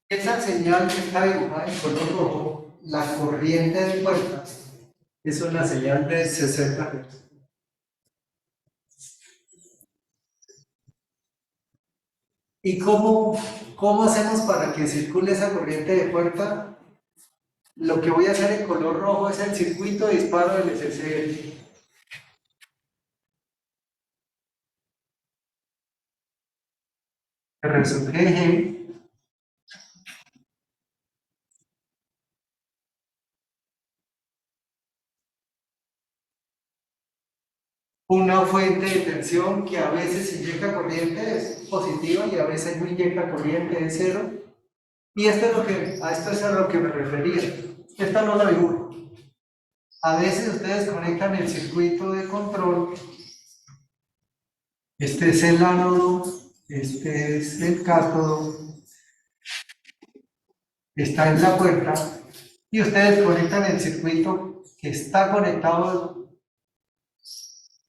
Esa señal que está dibujada en color rojo, la corriente de puerta, es una señal de 60 Hz. ¿Y cómo hacemos para que circule esa corriente de puerta? Lo que voy a hacer en color rojo es el circuito de disparo del SCL. RSG, una fuente de tensión que a veces inyecta corriente es positiva y a veces no inyecta corriente es cero. Y esto a esto es a lo que me refería. Esta no la dibujo. A veces ustedes conectan el circuito de control. Este es el ánodo, este es el cátodo, está en la puerta. Y ustedes conectan el circuito que está conectado,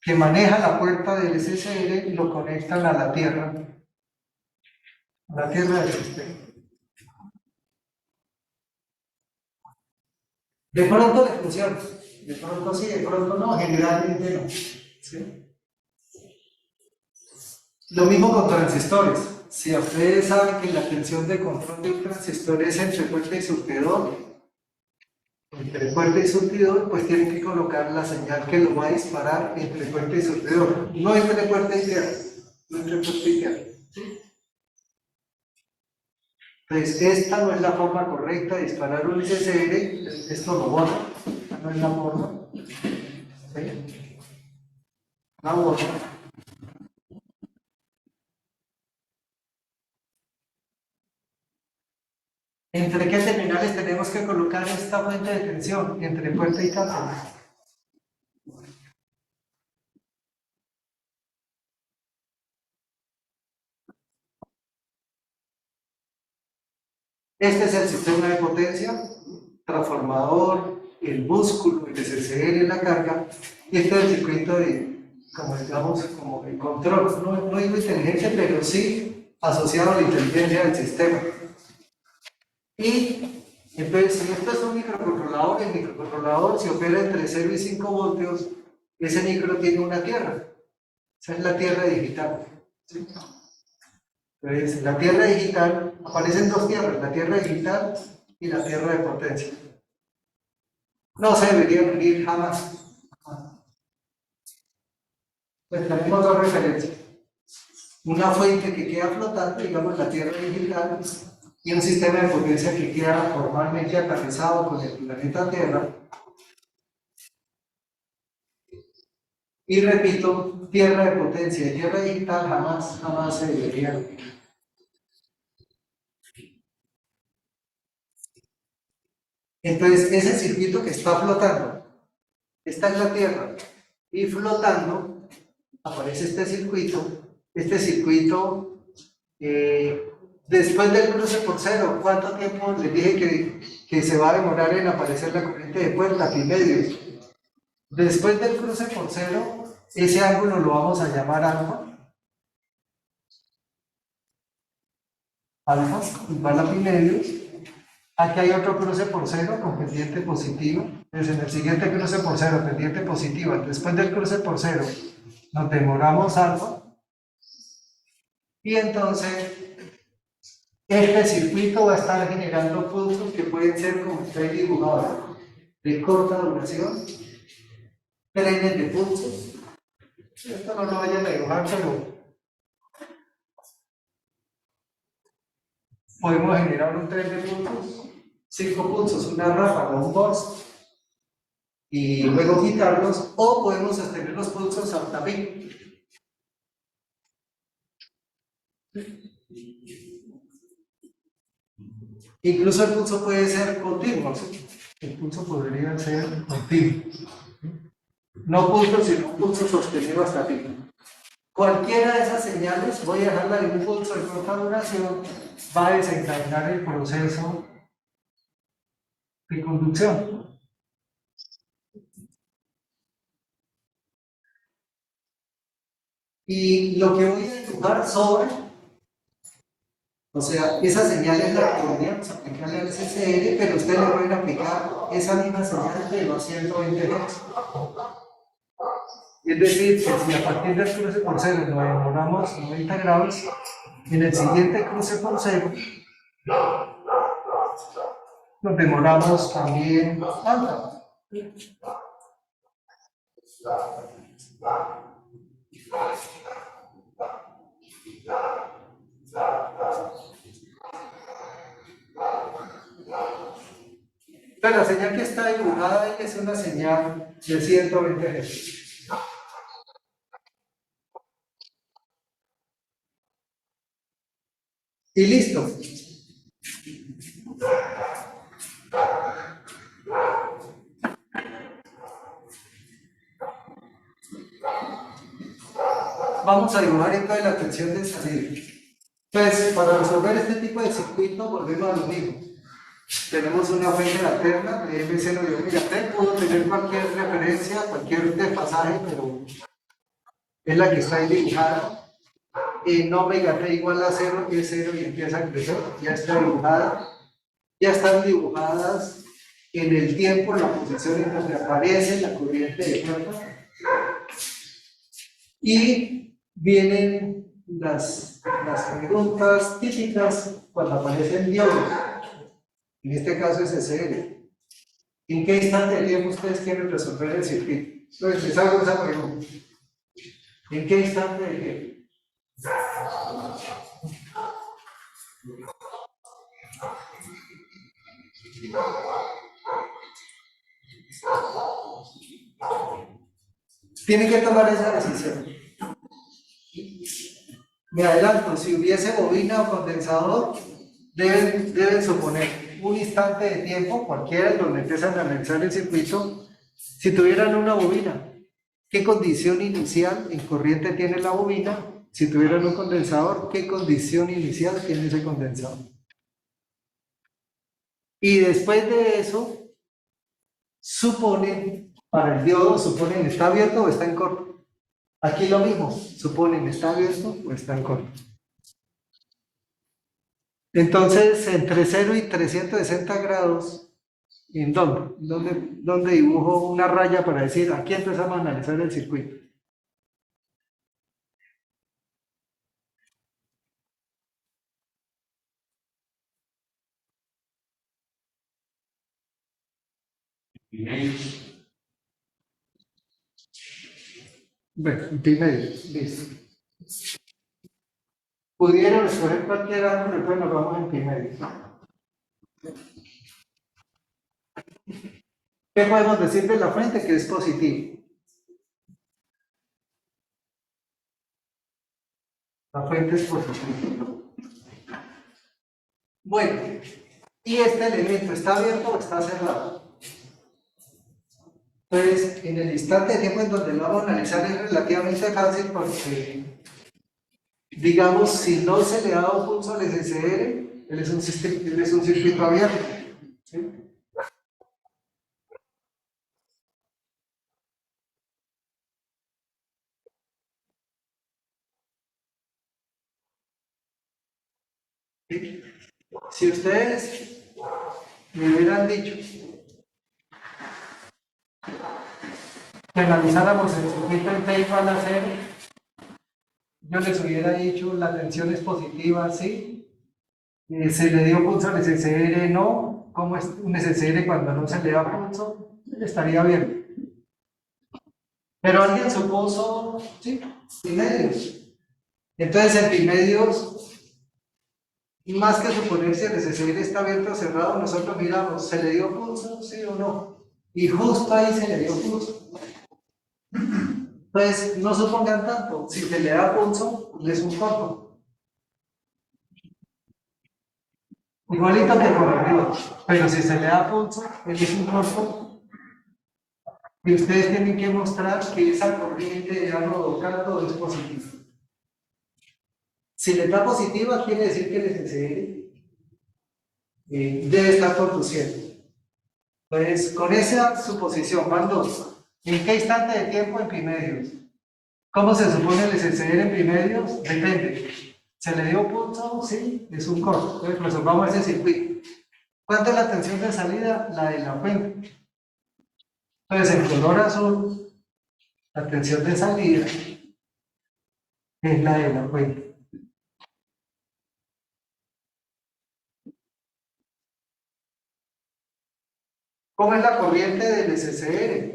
que maneja la puerta del SSL y lo conectan a la tierra del sistema. De pronto le funciona, de pronto sí, de pronto no, generalmente no. ¿Sí? Lo mismo con transistores. Si ustedes saben que la tensión de control de un transistor es entre fuente y surtidor, entre puerta y surtidor, pues tienen que colocar la señal que lo va a disparar entre puerta y surtidor, no entre puerta y tierra, no entre puerta y tierra. Entonces, esta no es la forma correcta de disparar un SSR, esto lo borra, esta no es la forma, ¿sí? La borra. ¿Entre qué terminales tenemos que colocar esta fuente de tensión? Entre puerta y cápsula. Este es el sistema de potencia, transformador, el músculo, el SSR, la carga, y este es el circuito de, como digamos, como el control, no digo inteligencia, pero sí asociado a la inteligencia del sistema. Y entonces, si esto es un microcontrolador, el microcontrolador, si opera entre 0 y 5 voltios, ese micro tiene una tierra. Esa es la tierra digital. ¿Sí? Entonces, la tierra digital, aparecen dos tierras, la tierra digital y la tierra de potencia. No se debería unir jamás. Pues tenemos dos referencias. Una fuente que queda flotando, digamos la tierra digital, y un sistema de potencia que queda formalmente aterrizado con el planeta Tierra. Y repito, tierra de potencia y tierra digital jamás se deberían unir. Entonces, ese circuito que está flotando, esta es la Tierra, y flotando aparece este circuito, después del cruce por cero, ¿cuánto tiempo les dije que se va a demorar en aparecer la corriente de puerta? Pi medios. Después del cruce por cero, ese ángulo lo vamos a llamar alfa. Alfa igual a pi medios. Aquí hay otro cruce por cero con pendiente positiva. Entonces, en el siguiente cruce por cero, pendiente positiva. Después del cruce por cero, nos demoramos alfa. Y entonces, este circuito va a estar generando pulsos que pueden ser como está dibujado, de corta duración, trenes de pulsos. Esto no lo vayan a dibujar, pero podemos generar un tren de pulsos, 5 pulsos, una ráfaga, un burst, y luego quitarlos, o podemos sostener los pulsos hasta pico. Incluso el pulso puede ser continuo, ¿sí? El pulso podría ser continuo. No pulso, sino un pulso sostenido hasta pico. Cualquiera de esas señales, voy a dejarla de un pulso de corta duración, va a desencadenar el proceso de conducción. Y lo que voy a dibujar sobre, o sea, esa señal es la que podríamos aplicarle al SSR, pero ustedes le pueden aplicar esa misma señal de los 120 Hz. Es decir, que si a partir del cruce por cero nos demoramos 90 grados, en el siguiente cruce por cero nos demoramos también alta. Entonces, la señal que está dibujada ahí es una señal de 120 Hz. Y listo. Vamos a dibujar entonces la tensión de salida. Entonces, para resolver este tipo de circuito, volvemos a lo mismo. Tenemos una fuente alterna de M0 y omega T, puedo tener cualquier referencia, cualquier desfasaje, pero es la que está ahí dibujada. En omega T igual a 0, y es 0 y empieza a crecer, ya está dibujada. Ya están dibujadas en el tiempo, en la posición en donde aparece la corriente de puerta. Y vienen las preguntas típicas cuando aparecen diodos. En este caso es SL. ¿En qué instante del tiempo ustedes quieren resolver el circuito? Entonces, les hago esa pregunta. ¿En qué instante del tiempo? Tienen que tomar esa decisión. Me adelanto, si hubiese bobina o condensador, deben suponer un instante de tiempo, cualquiera, donde empiezan a analizar el circuito. Si tuvieran una bobina, ¿qué condición inicial en corriente tiene la bobina? Si tuvieran un condensador, ¿qué condición inicial tiene ese condensador? Y después de eso, suponen, para el diodo, suponen está abierto o está en corto. Aquí lo mismo, suponen está abierto o está en corto. Entonces, entre 0 y 360 grados, ¿en dónde? ¿Dónde dibujo una raya para decir aquí empezamos a analizar el circuito? Bueno, en pi medio, listo. Pudieron escoger cualquier ángulo, pero nos vamos en pi medio. ¿Qué podemos decir de la fuente? Que es positivo. La fuente es positiva. Bueno, ¿y este elemento está abierto o está cerrado? Entonces, en el instante de tiempo en donde lo vamos a analizar es relativamente fácil porque, digamos, si no se le ha dado pulso al SSR, él es un circuito abierto. ¿Sí? Si ustedes me hubieran dicho que analizáramos el circuito en T igual a 0, yo les hubiera dicho la tensión es positiva, sí, se le dio pulso al SSR, no, ¿cómo es un SSR cuando no se le da pulso? Estaría bien. Pero alguien supuso, sí, bimedios. Entonces en bimedios, más que suponer si el SSR está abierto o cerrado, nosotros miramos, ¿se le dio pulso, sí o no? Y justo ahí se le dio pulso. Entonces, no supongan tanto, si se le da pulso, es un corto. Igualito que por arriba, pero si se le da pulso, es un corto. Y ustedes tienen que mostrar que esa corriente de ánodo cátodo es positiva. Si le da positiva, quiere decir que el SSR debe estar conduciendo. Entonces, con esa suposición, van dos. ¿En qué instante de tiempo? En pi medios. ¿Cómo se supone el SSR en pi medios? Depende. ¿Se le dio pulso? Sí, es un corto. Entonces, resolvamos ese circuito. ¿Cuánto es la tensión de salida? La de la fuente. Entonces, en color azul, la tensión de salida es la de la fuente. ¿Cómo es la corriente del SSR?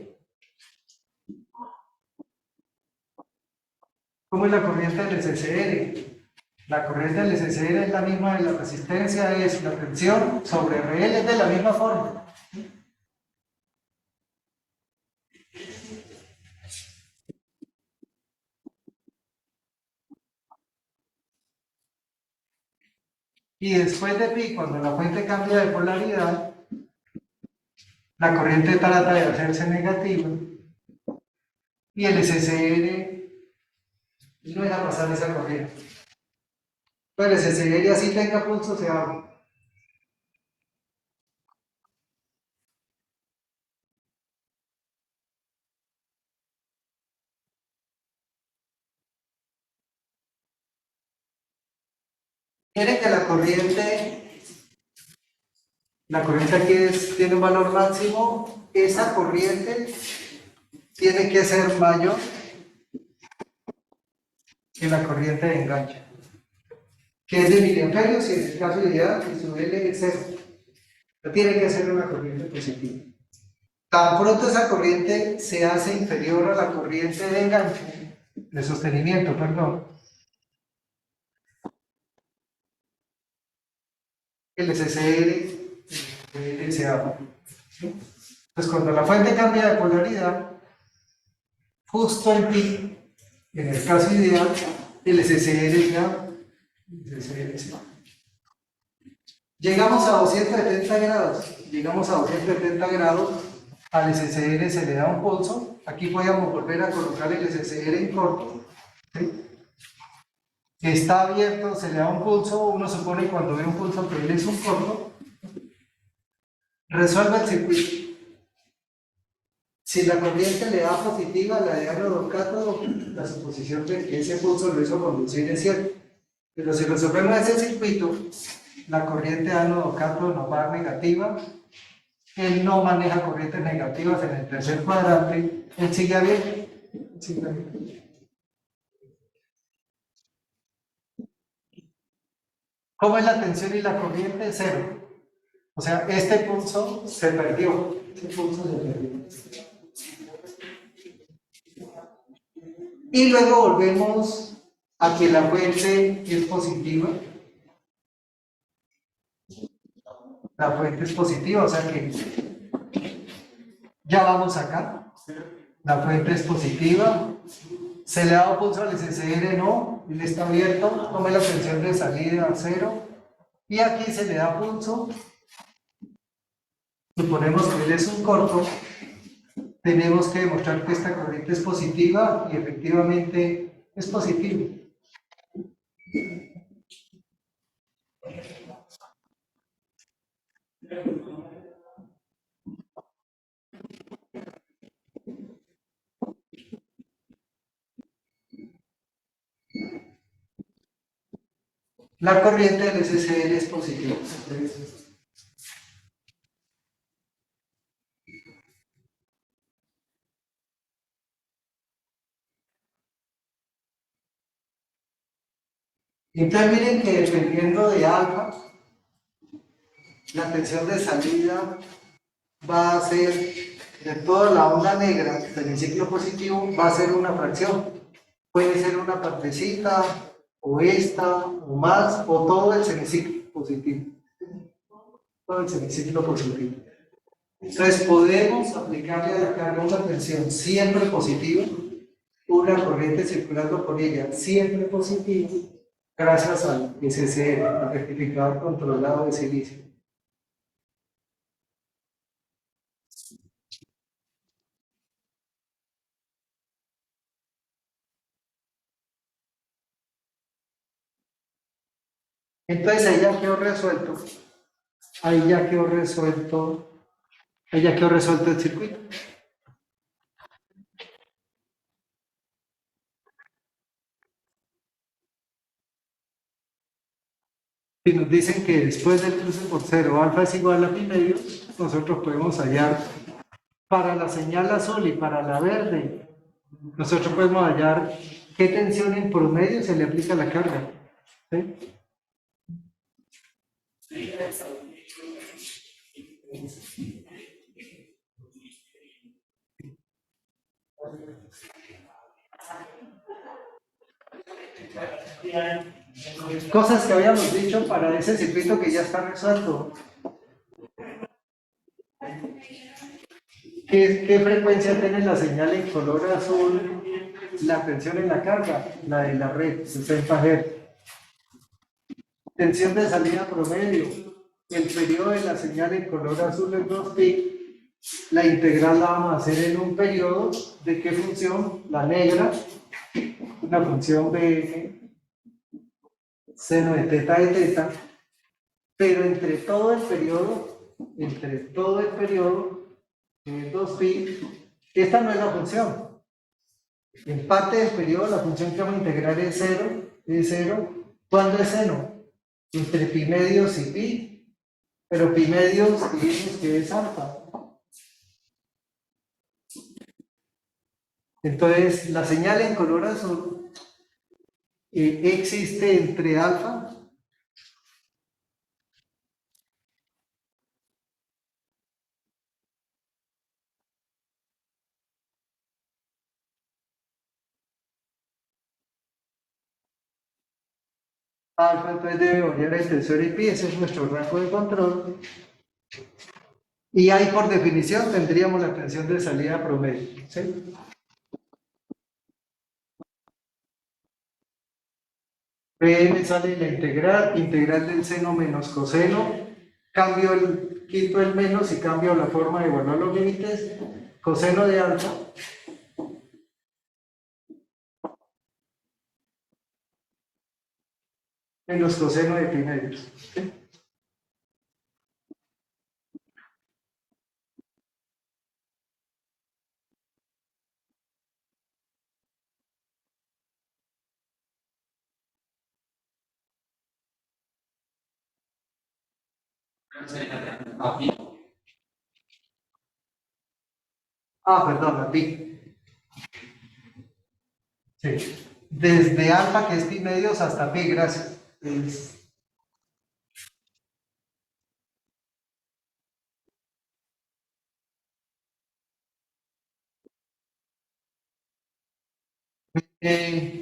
¿Cómo es la corriente del SSR? La corriente del SSR es la misma de la resistencia, es la tensión sobre RL, es de la misma forma. Y después de pi, cuando la fuente cambia de polaridad, la corriente trata de hacerse negativa y el SSR no deja pasar esa corriente. Pero el SSR así tenga pulso se abre. Quieren que la corriente aquí tiene un valor máximo, esa corriente tiene que ser mayor que la corriente de enganche, que es de miliamperios y en el caso ideal, si su L es 0, tiene que ser una corriente positiva. Tan pronto esa corriente se hace inferior a la corriente de enganche, de sostenimiento, perdón, el SCR se abre. Entonces, cuando la fuente cambia de polaridad, justo en pi, en el caso ideal, el SCR ya, llegamos a 270 grados, al SCR se le da un pulso, aquí podemos volver a colocar el SCR en corto, ¿sí? Está abierto, se le da un pulso, uno supone cuando ve un pulso que él es un corto, resuelve el circuito. Si la corriente le da positiva, la de ánodo-cátodo, la suposición de que ese pulso lo hizo conducir es cierto. Pero si resolvemos ese circuito, la corriente ánodo-cátodo nos va a dar negativa. Él no maneja corrientes negativas en el tercer cuadrante, él sigue abierto. ¿Cómo es la tensión y la corriente? Cero. O sea, este pulso se perdió. Y luego volvemos a que la fuente es positiva. La fuente es positiva, o sea que ya vamos acá. La fuente es positiva. Se le da un pulso al SCR, no, él está abierto, tome la tensión de salida a cero. Y aquí se le da pulso. Suponemos que él es un corto. Tenemos que demostrar que esta corriente es positiva y efectivamente es positiva. La corriente del SCR es positiva. Entonces miren que dependiendo de alfa, la tensión de salida va a ser, de toda la onda negra del ciclo positivo, va a ser una fracción. Puede ser una partecita, o esta, o más, o todo el semiciclo positivo. Todo el semiciclo positivo. Entonces podemos aplicarle a la carga una tensión siempre positiva, una corriente circulando por ella siempre positiva, gracias al SCR, al rectificador controlado de silicio. Entonces ahí ya quedó resuelto. Ahí ya quedó resuelto el circuito. Si nos dicen que después del cruce por cero alfa es igual a pi medio, nosotros podemos hallar para la señal azul y para la verde, nosotros podemos hallar qué tensión en promedio se le aplica a la carga. ¿Sí? Cosas que habíamos dicho para ese circuito que ya está resuelto. ¿Qué frecuencia tiene la señal en color azul? La tensión en la carga, la de la red, 60 Hz. Tensión de salida promedio. El periodo de la señal en color azul es 2pi. La integral la vamos a hacer en un periodo. ¿De qué función? La negra. Una función de seno de teta. Pero entre todo el periodo, que es 2pi, esta no es la función. En parte del periodo la función que vamos a integrar es 0. ¿Cuándo es seno? Entre pi medios y pi, pero pi medios digamos que es alfa. Entonces la señal en color azul existe entre alfa Alfa entonces debe variar entre 0 y pi, ese es nuestro rango de control. Y ahí por definición tendríamos la tensión de salida promedio. ¿Sí? Pn sale la integral del seno menos coseno, quito el menos y cambio la forma de evaluar los límites, coseno de alfa menos coseno de pi medios. ¿Sí? Perdón, la pi. Sí. Desde alfa, que es pi medios, hasta pi, gracias.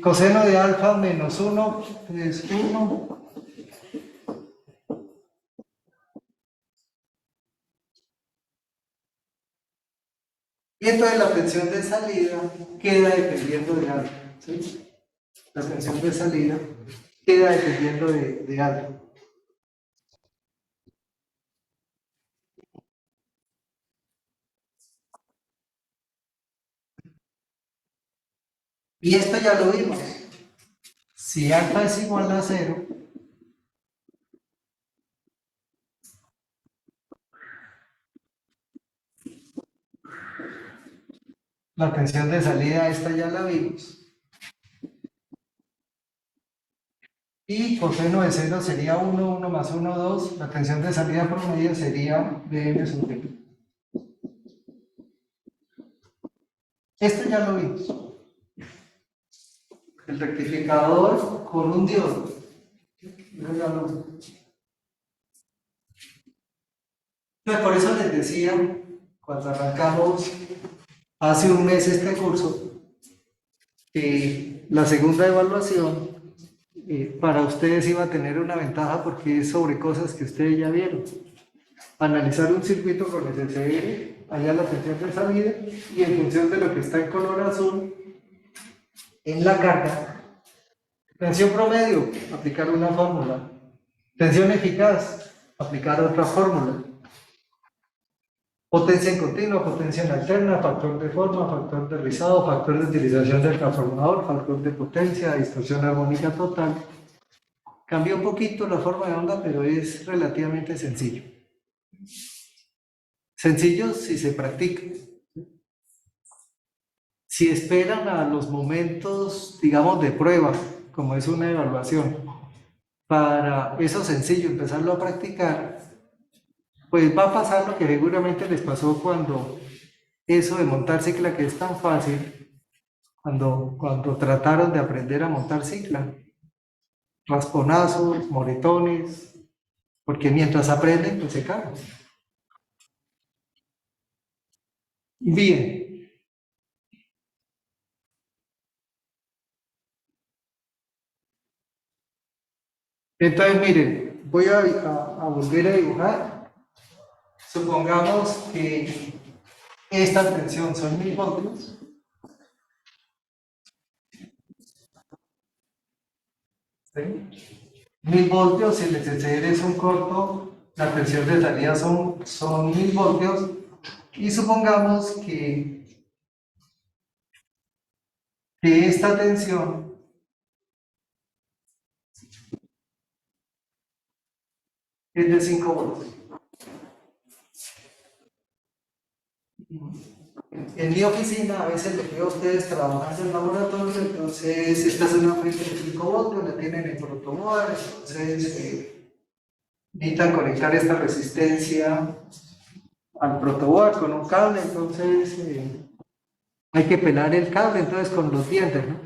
Coseno de alfa menos 1 es 1. Y entonces la tensión de salida queda dependiendo de alfa. ¿Sí? La tensión de salida queda dependiendo de alfa. Y esto ya lo vimos. Si alfa es igual a 0, la tensión de salida esta ya la vimos. Y coseno de 0 sería 1, 1 más 1, 2. La tensión de salida promedio sería Bm sobre P. Esto ya lo vimos. El rectificador con un diodo. Ya lo vimos. Pues por eso les decía, cuando arrancamos hace un mes este curso, que la segunda evaluación para ustedes iba a tener una ventaja porque es sobre cosas que ustedes ya vieron. Analizar un circuito con SSR, allá la tensión de salida, y en función de lo que está en color azul, en la carga, tensión promedio, aplicar una fórmula. Tensión eficaz, aplicar otra fórmula. Potencia en continua, potencia en alterna, factor de forma, factor de rizado, factor de utilización del transformador, factor de potencia, distorsión armónica total. Cambia un poquito la forma de onda, pero es relativamente sencillo. Sencillo si se practica. Si esperan a los momentos, digamos, de prueba, como es una evaluación, para eso sencillo, empezarlo a practicar, pues va a pasar lo que seguramente les pasó cuando eso de montar cicla, que es tan fácil, cuando trataron de aprender a montar cicla. Rasponazos, moretones, porque mientras aprenden, pues se caen. Bien. Entonces, miren, voy a volver a dibujar. Supongamos que esta tensión son 1000 voltios. ¿Sí? 1000 voltios, si el SCR es un corto, la tensión de salida son 1000 voltios. Y supongamos que esta tensión es de 5 voltios. En mi oficina a veces les veo a ustedes trabajando en laboratorio, entonces esta es una fuente de 5 voltios, la tienen en protoboard, entonces necesitan conectar esta resistencia al protoboard con un cable, entonces hay que pelar el cable, entonces con los dientes, ¿no?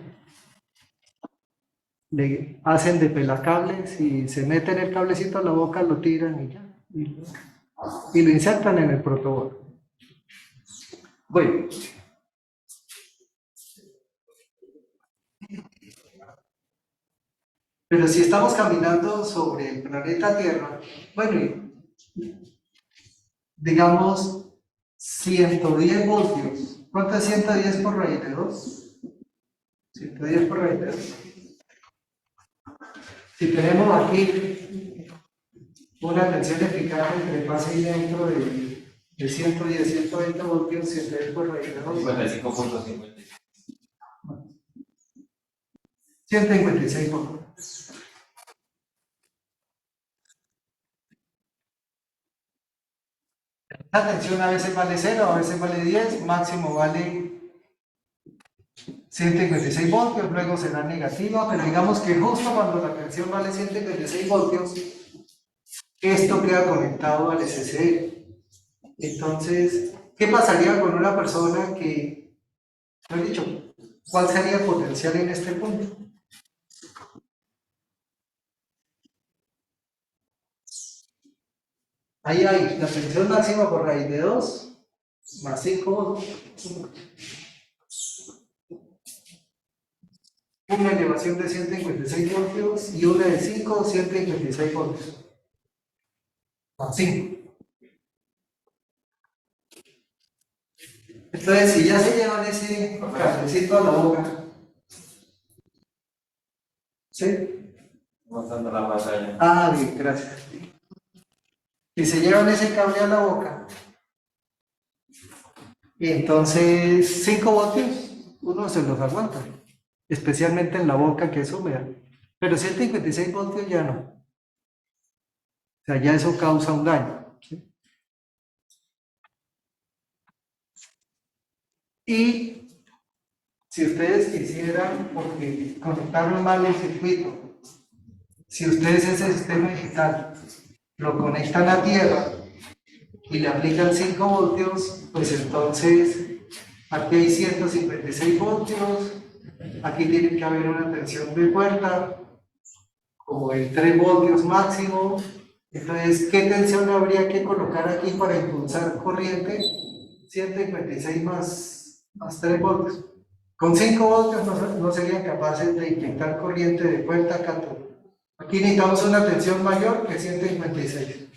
Le hacen de pelacables y se meten el cablecito a la boca, lo tiran y ya, y lo insertan en el protoboard. Bueno. Pero si estamos caminando sobre el planeta Tierra, bueno, digamos 110 voltios. ¿Cuánto es 110 por raíz de 2? 110 por raíz de 2. Si tenemos aquí una tensión eficaz que pase ahí dentro de 110, 120 voltios, 110 por raíz de 2. 55.50. 156 voltios. La tensión a veces vale 0, a veces vale 10, máximo vale 156 voltios, luego será negativa, pero digamos que justo cuando la tensión vale 156 voltios, esto queda conectado al SSL. Entonces, ¿qué pasaría con una persona que, no he dicho, cuál sería el potencial en este punto? Ahí hay la tensión máxima por raíz de 2 más 5 voltios. Una elevación de 156 voltios y una de 5, 156 voltios. Más 5. Entonces, si ya se llevan ese cablecito a la boca, ¿sí? Mostrando la pantalla. Ah, bien, gracias. Si se llevan ese cable a la boca, entonces 5 voltios uno se los aguanta, especialmente en la boca que es húmeda. Pero 156 voltios ya no. O sea, ya eso causa un daño, ¿sí? Y si ustedes quisieran, porque conectaron mal el circuito, si ustedes ese sistema digital lo conectan a tierra y le aplican 5 voltios, pues entonces aquí hay 156 voltios, aquí tiene que haber una tensión de puerta, como de 3 voltios máximo. Entonces, ¿qué tensión habría que colocar aquí para impulsar corriente? 156 más 3 voltios. Con 5 voltios no serían capaces de inyectar corriente de puerta a cátodo. Aquí necesitamos una tensión mayor que 156.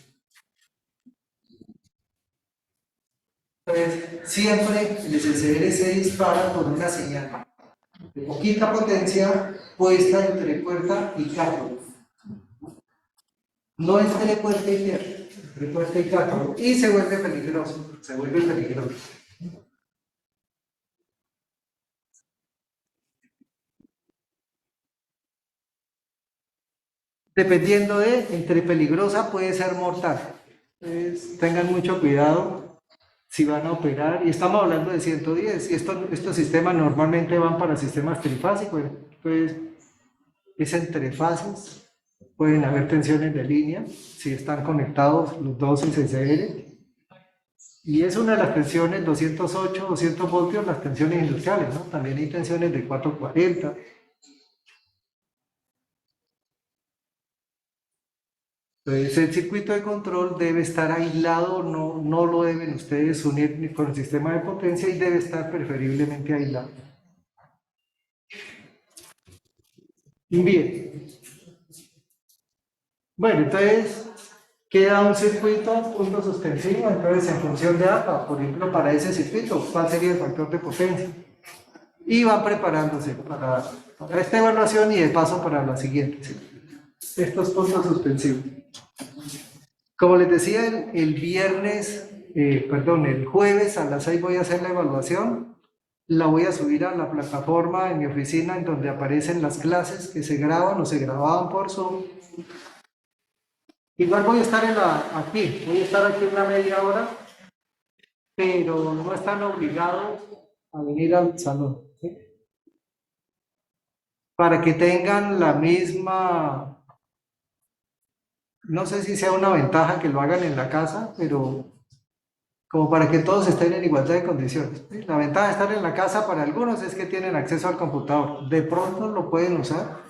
Entonces, siempre el SSL se dispara con una señal de poquita potencia puesta entre puerta y cátodo. No entre puerta y tierra, entre puerta y cátodo. Y se vuelve peligroso, se vuelve peligroso. Dependiendo de, entre peligrosa puede ser mortal. Entonces, tengan mucho cuidado si van a operar. Y estamos hablando de 110. Y estos sistemas normalmente van para sistemas trifásicos. Entonces, es entre fases. Pueden haber tensiones de línea si están conectados los dos SSL. Y es una de las tensiones 208, 200 voltios, las tensiones industriales, ¿no? También hay tensiones de 440. Entonces, el circuito de control debe estar aislado, no lo deben ustedes unir ni con el sistema de potencia y debe estar preferiblemente aislado. Bien. Bueno, entonces queda un circuito, punto suspensivo, entonces en función de APA, por ejemplo, para ese circuito, ¿cuál sería el factor de potencia? Y van preparándose para esta evaluación y de paso para la siguiente, ¿sí? Estos puntos suspensivos. Como les decía, el jueves a las 6 voy a hacer la evaluación. La voy a subir a la plataforma en mi oficina en donde aparecen las clases que se graban o se grababan por Zoom. Igual voy a estar voy a estar aquí una media hora, pero no están obligados a venir al salón, ¿sí? Para que tengan la misma, no sé si sea una ventaja que lo hagan en la casa, pero como para que todos estén en igualdad de condiciones, ¿sí? La ventaja de estar en la casa para algunos es que tienen acceso al computador. De pronto lo pueden usar,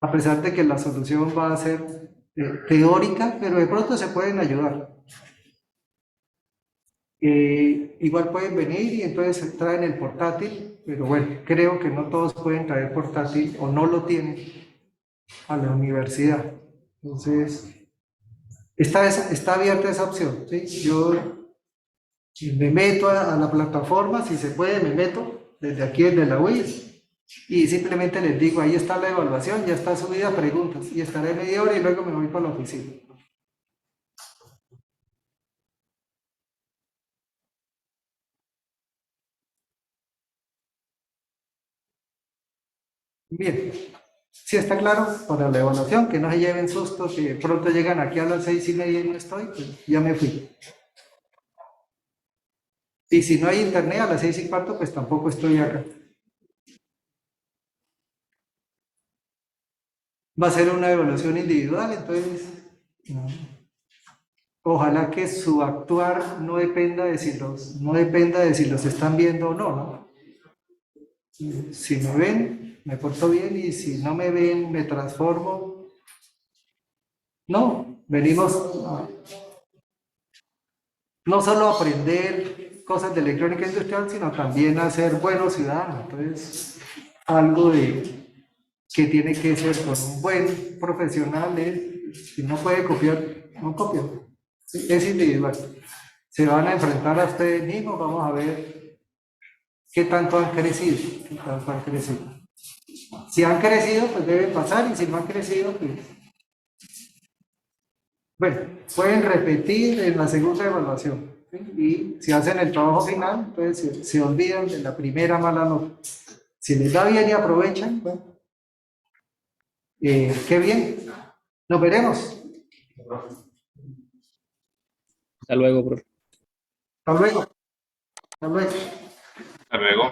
a pesar de que la solución va a ser teórica, pero de pronto se pueden ayudar. Igual pueden venir y entonces traen el portátil, pero bueno, creo que no todos pueden traer portátil o no lo tienen. a la universidad. Entonces, está abierta esa opción, ¿sí? Yo me meto a la plataforma, si se puede, me meto desde aquí, desde la UIS, y simplemente les digo, ahí está la evaluación, ya está subida, preguntas, y estaré media hora y luego me voy para la oficina. Bien, si está claro para la evaluación, que no se lleven sustos, que pronto llegan aquí a las 6:30 y no estoy, pues ya me fui. Y si no hay internet a las 6:15, pues tampoco estoy acá. Va a ser una evaluación individual, entonces ojalá que su actuar no dependa de si los están viendo o no, ¿no? Si me ven, me porto bien, y si no me ven, me transformo. No, venimos no solo a aprender cosas de electrónica industrial, sino también a ser buenos ciudadanos. Entonces, algo que tiene que ser con un buen profesional es, si no puede copiar, no copia. Sí, es individual. Se van a enfrentar a ustedes mismos, vamos a ver qué tanto han crecido, qué tanto han crecido. Si han crecido, pues deben pasar, y si no han crecido, pues bueno, pueden repetir en la segunda evaluación, ¿sí? Y si hacen el trabajo final, entonces se olvidan de la primera mala nota. Si les da bien y aprovechan, bueno, qué bien. Nos veremos. Hasta luego, profe. Hasta luego. Hasta luego. Hasta luego.